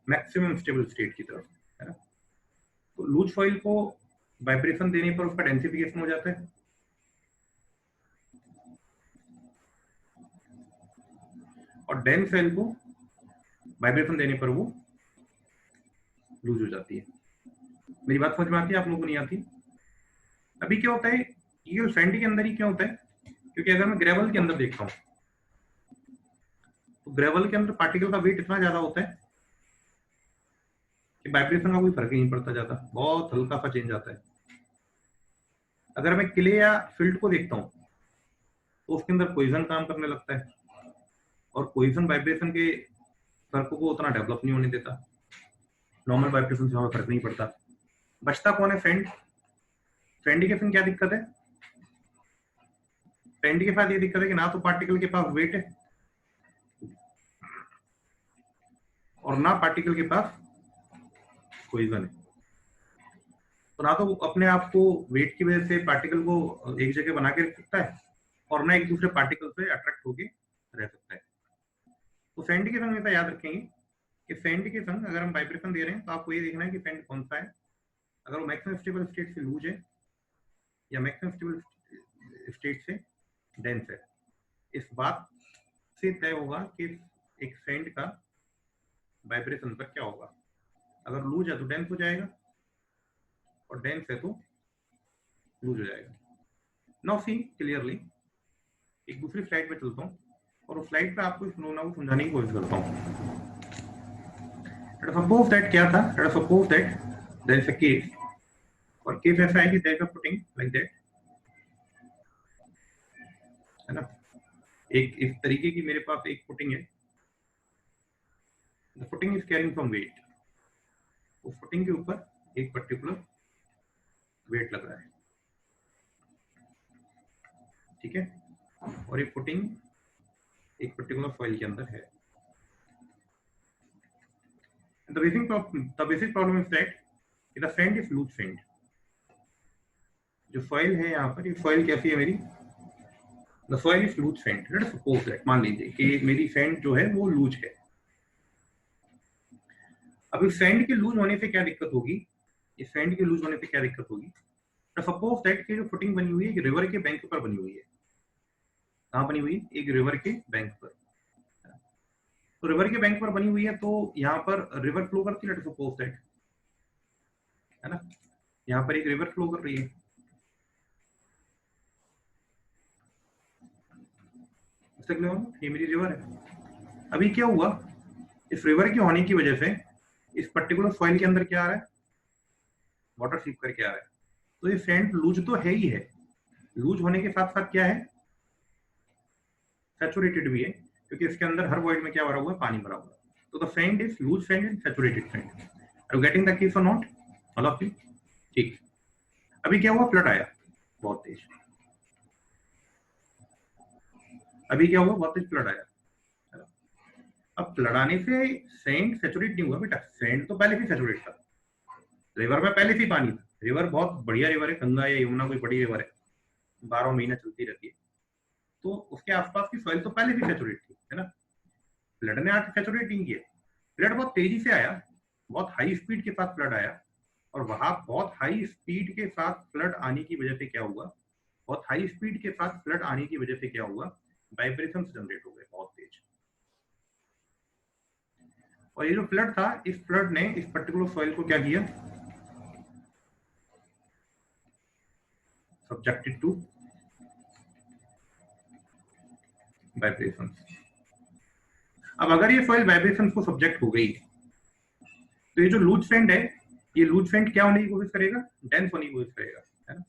मैक्सिमम स्टेबल स्टेट की तरफ, है ना। तो लूज सॉइल को वाइब्रेशन देने पर उसका डेंसिफिकेशन हो जाता है, और डेंस सॉइल को वाइब्रेशन देने पर वो लूज हो जाती है। मेरी बात समझ में आती है, आप लोगों को नहीं आती? अभी क्या होता है, ये सैंड के अंदर ही क्या होता है, क्योंकि अगर मैं ग्रेवल के अंदर देखता हूँ तो ग्रेवल के अंदर पार्टिकल का वेट इतना ज्यादा होता है कि वाइब्रेशन का कोई फर्क ही नहीं पड़ता ज्यादा, बहुत हल्का सा चेंज आता है। अगर मैं क्ले या सिल्ट को देखता हूँ तो उसके अंदर कोहेजन काम करने लगता है, और कोहेजन वाइब्रेशन के फर्क को उतना डेवलप नहीं होने देता, नॉर्मल वाइब्रेशन से हमें फर्क नहीं पड़ता। बचता कौन है, सैंड। सैंडिफिकेशन क्या दिक्कत है, सैंड के साथ ये दिक्कत है कि ना तो पार्टिकल के पास वेट है और ना पार्टिकल के पास कोहेजन है। तो ना तो वो अपने आप को वेट की वजह से पार्टिकल को एक जगह बना के रख सकता है और ना एक दूसरे पार्टिकल से अट्रैक्ट होके रह सकता है। तो सैंड के संग हमेशा याद रखेंगे कि सैंड के संग अगर हम वाइब्रेशन दे रहे हैं तो आपको ये देखना है कि सैंड कौन सा है, अगर वो मैक्सिमम स्टेबल स्टेट से लूज है या मैक्सिमम स्टेबल स्टेट से डेंस है। इस बात से तय होगा कि एक सैंड का वाइब्रेशन पर क्या होगा। अगर लूज है तो डेंस हो जाएगा और डेंस है तो लूज हो जाएगा। नाउ सी क्लियरली, एक दूसरी स्लाइड पे चलता हूँ और उस स्लाइड पे आपको इस नोना को समझाने की कोशिश करता हूँ। सपोज दैट क्या था, suppose that there is a case, और केस ऐसा है कि there is a footing like that, है ना। एक इस तरीके की मेरे पास एक पुटिंग है, the footing is carrying from weight. उस पुटिंग के ऊपर एक पर्टिकुलर वेट लग रहा है, ठीक है, और एक पुटिंग एक पर्टिकुलर फॉइल के अंदर है। The basic problem is that the sand is loose sand। जो सॉइल है यहाँ पर, ये सॉइल कैसी है मेरी, the soil is loose sand. Let us suppose that, मान लीजिए कि मेरी सैंड जो है वो लूज है। अब इस सैंड के लूज होने से क्या दिक्कत होगी, इस सैंड के लूज होने से क्या दिक्कत होगी। सपोज दैट कि जो फुटिंग बनी हुई है एक रिवर के बैंक पर बनी हुई है। कहाँ बनी हुई है, एक रिवर के बैंक पर। तो रिवर के बैंक पर बनी हुई है तो यहाँ पर रिवर फ्लो करती है, लेट अस सपोज दैट, है ना। यहाँ पर एक रिवर फ्लो कर रही है, ये मेरी रिवर है। अभी क्या हुआ, इस रिवर के होने की वजह से इस पर्टिकुलर सॉइल के अंदर क्या आ रहा है, वाटर सीप करके आ रहा है। तो ये सैंड लूज तो है ही है, लूज होने के साथ साथ क्या है, सैचुरेटेड भी है, क्योंकि इसके अंदर हर वॉइड में क्या भरा हुआ है, पानी भरा हुआ है। तो the sand is loose sand and saturated sand. Are you getting the case और नॉट, ऑल ऑफ यू? ठीक। अभी क्या हुआ, फ्लड आया बहुत तेज। अभी क्या हुआ, बहुत तेज फ्लड आया। अब फ्लड आने से सैंड सैचुरेट नहीं हुआ बेटा, सैंड तो पहले से सैचुरेट था, रिवर में पहले से पानी था। रिवर बहुत बढ़िया रिवर है, गंगा या यमुना कोई बड़ी रिवर है, 12 महीना चलती रहती है। तो उसके आसपास की सॉइल तो पहले से सैचुरेट थी, है ना। फ्लड ने आके सैचुरेट नहीं किया, फ्लड बहुत तेजी से आया, बहुत हाई स्पीड के साथ फ्लड आया, और वहां बहुत हाई स्पीड के साथ फ्लड आने की वजह से क्या हुआ, बहुत हाई स्पीड के साथ फ्लड आने की वजह से क्या हुआ, वाइब्रेशन जनरेट हो गए बहुत तेज। और ये जो फ्लड था, इस फ्लड ने इस पर्टिकुलर सॉइल को क्या किया, सब्जेक्टेड टू वाइब्रेशन। अब अगर ये सॉइल वाइब्रेशन को सब्जेक्ट हो गई तो ये जो लूज सैंड है, ये लूज सैंड क्या होने की कोशिश करेगा, डेंस होने की कोशिश करेगा, है ना।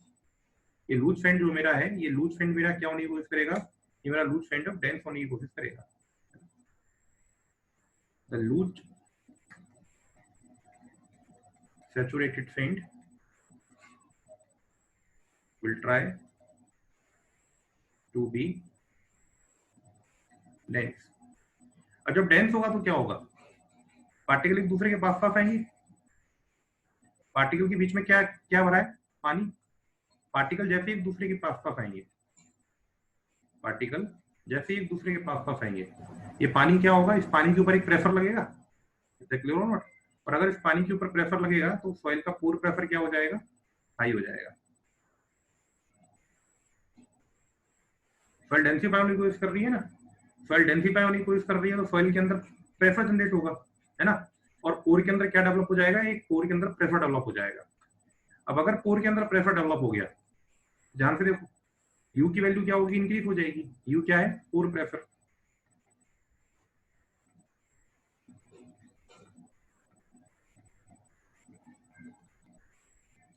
ये लूज सैंड जो मेरा है, ये लूज सैंड मेरा क्या होने की कोशिश करेगा, ये मेरा लूज सैंड ऑफ डेंस होने की कोशिश करेगा। The loose saturated sand will try to be dense. और जब डेंस होगा तो क्या होगा, पार्टिकल एक दूसरे के पास पास आएंगे। पार्टिकल के बीच में क्या क्या भरा है, पानी। पार्टिकल जैसे एक दूसरे के पास पास आएंगे, पार्टिकल जैसे एक दूसरे के पास पास आएंगे, ये पानी क्या होगा, इस पानी के ऊपर एक प्रेशर लगेगा, क्लियर नॉट। और अगर इस पानी के ऊपर प्रेशर लगेगा तो सॉइल का पोर प्रेशर क्या हो जाएगा, हाई हो जाएगा। सॉइल डेंसिफाई होने की कोशिश कर रही है ना, सॉइल डेंसिफाई होने की कोशिश कर रही है तो सॉइल के अंदर प्रेशर जनरेट होगा, है ना। और कोर के अंदर क्या डेवलप हो जाएगा, एक कोर के अंदर प्रेशर डेवलप हो जाएगा। अब अगर कोर के अंदर प्रेशर डेवलप हो गया, ध्यान से देखो, यू की वैल्यू क्या होगी, इंक्रीज हो जाएगी। यू क्या है, pore pressure.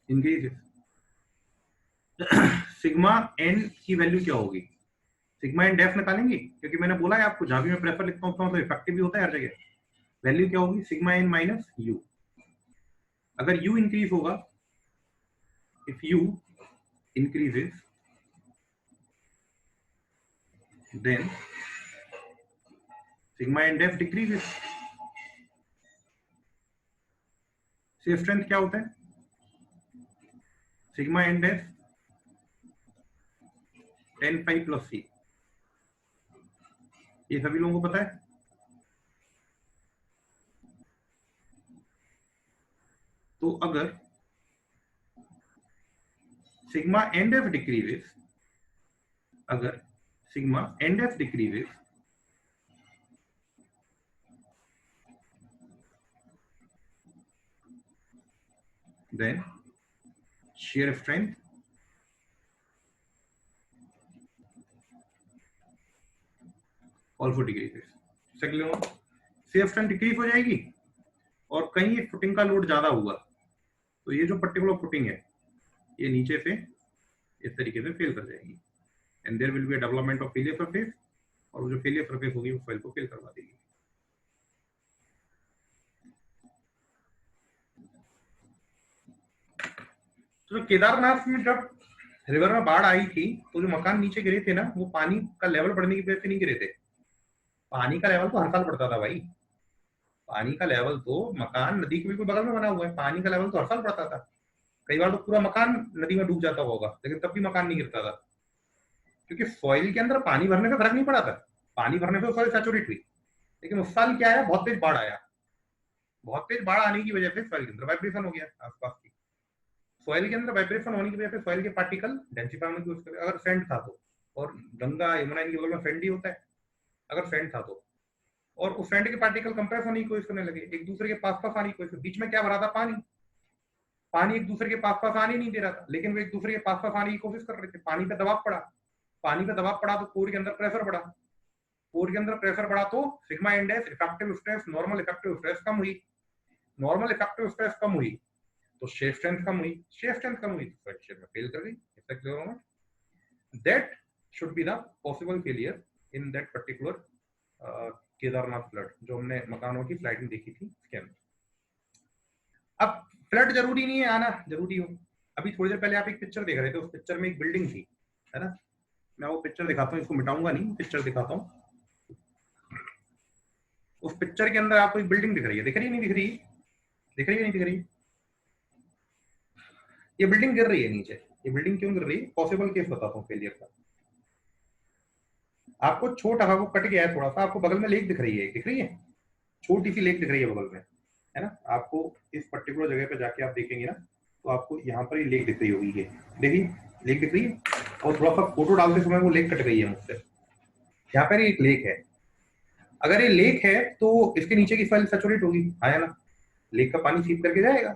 Increase. Sigma N की वैल्यू क्या होगी, सिग्मा एन डेफ निकालेंगे, क्योंकि मैंने बोला है आपको, जहां भी मैं प्रेशर लिखता हूँ तो इफेक्टिव भी होता है हर जगह। वैल्यू क्या होगी, सिग्मा एन माइनस यू। अगर यू इंक्रीज होगा, if you increases, then sigma NF decreases. Shear strength क्या होता है? Sigma NF tan phi plus C, ये सभी लोगों को पता है। तो अगर सिग्मा NF डिक्रीजेस, अगर sigma NF decreases, then shear strength also decreases. shear strength decrease हो जाएगी और कहीं फुटिंग का लोड ज्यादा हुआ तो ये जो पर्टिकुलर फुटिंग है ये नीचे से इस तरीके से फेल कर जाएगी and there will be a development of failure surface, और जो फेलियर सरफेस होगी वो सॉइल को फेल करवा देगी। तो केदारनाथ में जब रिवर में बाढ़ आई थी तो जो मकान नीचे गिरे थे ना वो पानी का लेवल बढ़ने की वजह से नहीं गिरे थे। पानी का लेवल तो हर साल बढ़ता था भाई, पानी का लेवल तो मकान नदी के बिल्कुल बगल में बना हुआ है, पानी का लेवल तो हर साल बढ़ता था। कई बार तो पूरा मकान नदी में डूब जाता होगा लेकिन तब भी मकान नहीं गिरता था, क्योंकि सॉइल के अंदर पानी भरने से फर्क नहीं पड़ा था। पानी भरने से सॉइल सैचुरेट हुई, लेकिन उस साल क्या आया, बहुत तेज बाढ़ आया। बहुत तेज बाढ़ आने की वजह से सॉइल के अंदर वाइब्रेशन हो गया आसपास की। सॉइल के अंदर वाइब्रेशन होने की वजह से सॉइल के पार्टिकल डेंसिफाई होने की कोशिश करें। अगर सैंड था तो, और गंगा यमुना इनके बगल में सैंड ही होता है, अगर सैंड था तो, और उस सैंड के पार्टिकल कंप्रेस होने की कोशिश करने लगे, एक दूसरे के पास पास आने की कोशिश। बीच में क्या भरा था, पानी। पानी एक दूसरे के पास पास आने नहीं दे रहा था, लेकिन वो एक दूसरे के पास पास आने की कोशिश कर रहे थे। पानी पे दबाव पड़ा, पानी पे दबाव पड़ा तो कोर के अंदर प्रेशर बढ़ा, कोर के अंदर प्रेशर बढ़ा तो sigma index effective stress, normal effective stress कम हुई। नॉर्मल इफेक्टिव स्ट्रेस कम हुई तो शेयर स्ट्रेंथ कम हुई, शेयर स्ट्रेंथ कम हुई तो फ्रैक्चर में फेल कर गई। इसका क्लियर होगा? That should be the possible failure in that particular Kedarnath flood, जो हमने मकानों की फ्लाइट में देखी थी उसके अंदर। अब फ्लड जरूरी नहीं है आना, जरूरी हो। अभी थोड़ी देर पहले आप एक पिक्चर देख रहे थे, उस पिक्चर में एक बिल्डिंग थी, है ना। मैं वो पिक्चर दिखाता हूँ, इसको मिटाऊंगा नहीं, पिक्चर दिखाता हूँ। उस पिक्चर के अंदर आपको एक बिल्डिंग दिख रही है, दिख रही है नहीं दिख रही, दिख रही है नहीं दिख रही। ये बिल्डिंग गिर रही है नीचे। ये बिल्डिंग क्यों गिर रही है? पॉसिबल केस बताता हूँ फेलियर का। आपको छोटा सा वो कट गया है थोड़ा सा, आपको बगल में लेक दिख रही है, दिख रही है, छोटी सी लेक दिख रही है बगल में, है ना। आपको इस पर्टिकुलर जगह पे जाके आप देखेंगे ना तो आपको यहाँ पर ही लेक दिख रही होगी। ये देखिए लेक दिख रही है, और थोड़ा सा फोटो डालते समय वो लेक कट गई है मुझसे। यहाँ पर एक लेक है, अगर ये लेक है तो इसके नीचे की सॉइल सैचुरेट होगी, आया ना। लेक का पानी सीप करके जाएगा,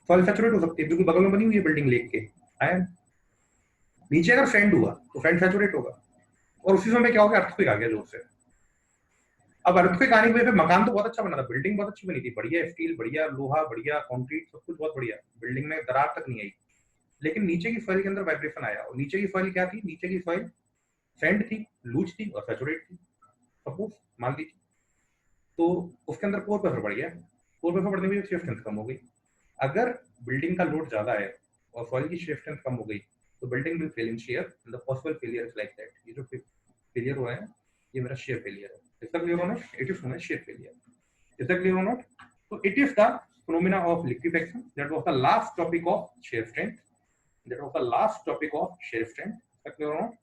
सॉइल सैचुरेट हो सकती है, क्योंकि बगल में बनी हुई है बिल्डिंग लेक के, आया। नीचे अगर सैंड हुआ तो सैंड सैचुरेट होगा, और उसी समय क्या हो गया, अर्थक्वेक आ गया जोर से। अब अर्थक्वेक आने की वजह से मकान तो बहुत अच्छा बना था, बिल्डिंग बहुत अच्छी बनी थी, बढ़िया स्टील, बढ़िया लोहा, बढ़िया कंक्रीट, सब कुछ बहुत बढ़िया, बिल्डिंग में दरार तक नहीं आई। लेकिन नीचे की सॉइल के अंदर वाइब्रेशन आया, और नीचे की सॉइल क्या थी, नीचे की सॉइल सैंड थी, लूज थी और सैचुरेट थी, सपोज मान लीजिए। तो उसके अंदर कोर प्रेशर बढ़ गया, कोर प्रेशर बढ़ने की शेयर स्ट्रेंथ कम हो गई। अगर बिल्डिंग का लोड ज्यादा है और सॉइल की शेयर स्ट्रेंथ कम हो गई तो building will fail in share, and the possible failure is like that. ये जो फेलियर हुआ है ये मेरा शेयर फेलियर है। इसका क्लियर होना, it is known as shear failure. Is that clear or not? So it is the phenomena of liquefaction. That was the last topic of shear strength. That was the last topic of shear strength. Is that clear or not?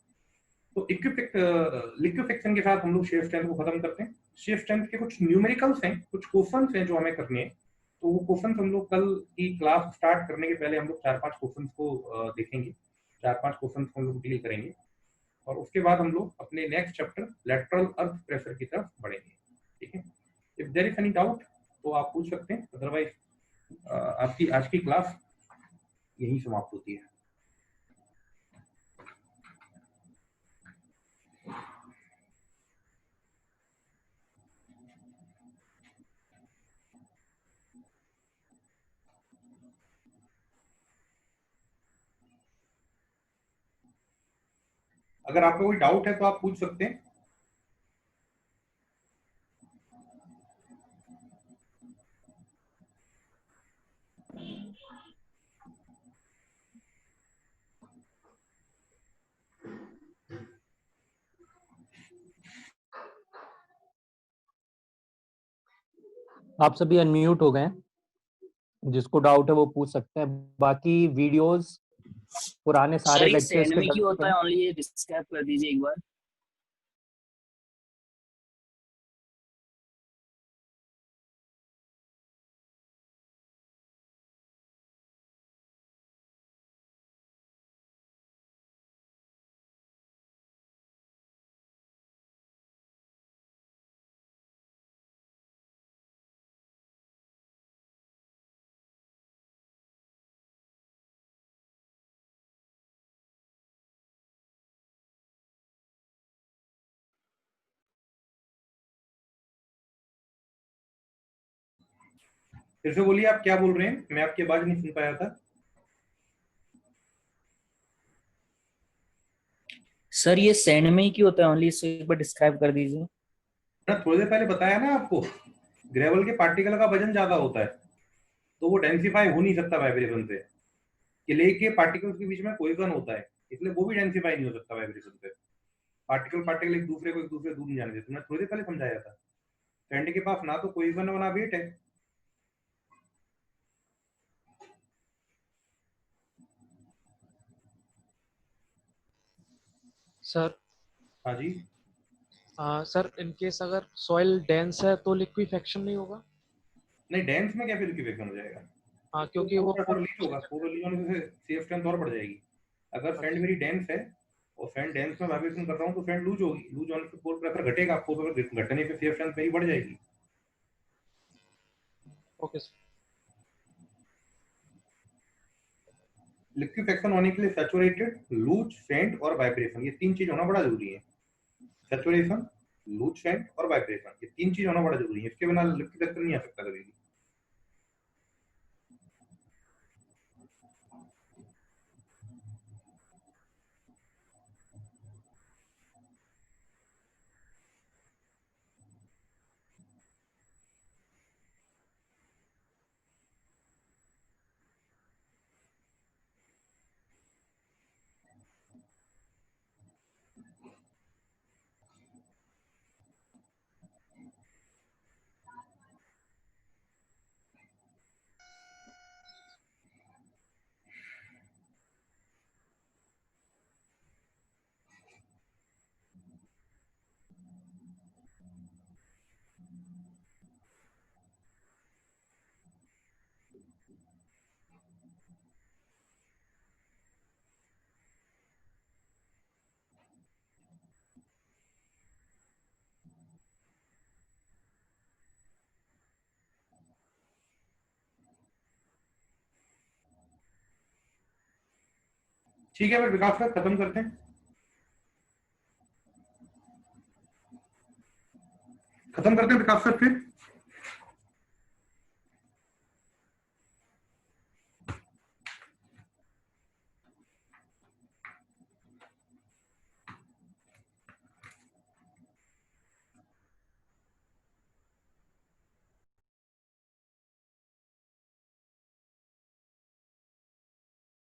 तो liquefaction के साथ हम लोग shear strength को खत्म करते हैं। Shear strength के कुछ न्यूमेरिकल्स हैं, कुछ क्वेश्चंस हैं जो हमें करने हैं। तो वो क्वेश्चंस हम लोग कल की क्लास स्टार्ट करने के पहले हम लोग 4-5 क्वेश्चंस को देखेंगे, 4-5 क्वेश्चंस को हम लोग डील करेंगे, और उसके बाद हम लोग अपने next chapter lateral earth pressure की तरफ बढ़ेंगे। ठीक है, if there is any doubt तो आप पूछ सकते हैं, अदरवाइज आपकी आज की क्लास यहीं समाप्त होती है। अगर आपको कोई डाउट है तो आप पूछ सकते हैं।
आप सभी अनम्यूट हो गए हैं, जिसको डाउट है वो पूछ सकते हैं। बाकी वीडियोस पुराने सारे
सर ये
लेक्चर्स
सैंड
के
में क्यों होता है,
डाउट
ओनली ये डिस्क्राइब कर दीजिए एक बार।
फिर से बोलिए, आप क्या बोल रहे हैं? मैं आपकी आवाज नहीं सुन पाया था।
सर ये सैंड में ही क्यों होता है, ओनली इसको एक बार डिस्क्राइब कर दीजिए।
ना थोड़ी देर पहले बताया ना आपको, ग्रेवल के पार्टिकल का वजन ज्यादा होता है, तो वो डेंसिफाई हो नहीं सकता वाइब्रेशन से। क्ले के पार्टिकल्स के बीच में कोहेजन होता है, इसलिए वो भी डेंसिफाई नहीं हो सकता वाइब्रेशन से। पार्टिकल पार्टिकल एक दूसरे को एक दूसरे दूर नहीं जाने देते। मैं थोड़ी देर पहले समझाया था। सैंड के पास ना तो कोहेजन है ना वेट है।
सर
हाँ जी।
सर इन केस अगर सॉइल डेंस है तो लिक्विफेक्शन नहीं होगा?
नहीं, डेंस में क्या फिर लिक्विफेक्शन हो जाएगा?
हाँ,
तो
क्योंकि
पोर
वो
प्रेशर रिलीज होगा, पोर रिलीज होने से सेफ स्ट्रेंथ और बढ़ जाएगी। अगर सैंड मेरी डेंस है और सैंड डेंस में वाइब्रेशन कर रहा हूँ तो सैंड लूज होगी, लूज होने से पोर प्रेशर घटेगा, पोर प्रेशर घटने से सेफ स्ट्रेंथ मेरी बढ़ जाएगी।
Okay sir.
लिक्विफेक्शन होने के लिए सैचुरेटेड, लूज, फेंट और वाइब्रेशन, ये तीन चीज होना बड़ा जरूरी है। सैचुरेशन, लूज, फेंट और वाइब्रेशन, ये तीन चीज होना बड़ा जरूरी है। इसके बिना लिक्विफेक्शन नहीं आ सकता कभी भी। ठीक है, फिर विकास सर खत्म करते हैं। खत्म करते हैं विकास सर फिर।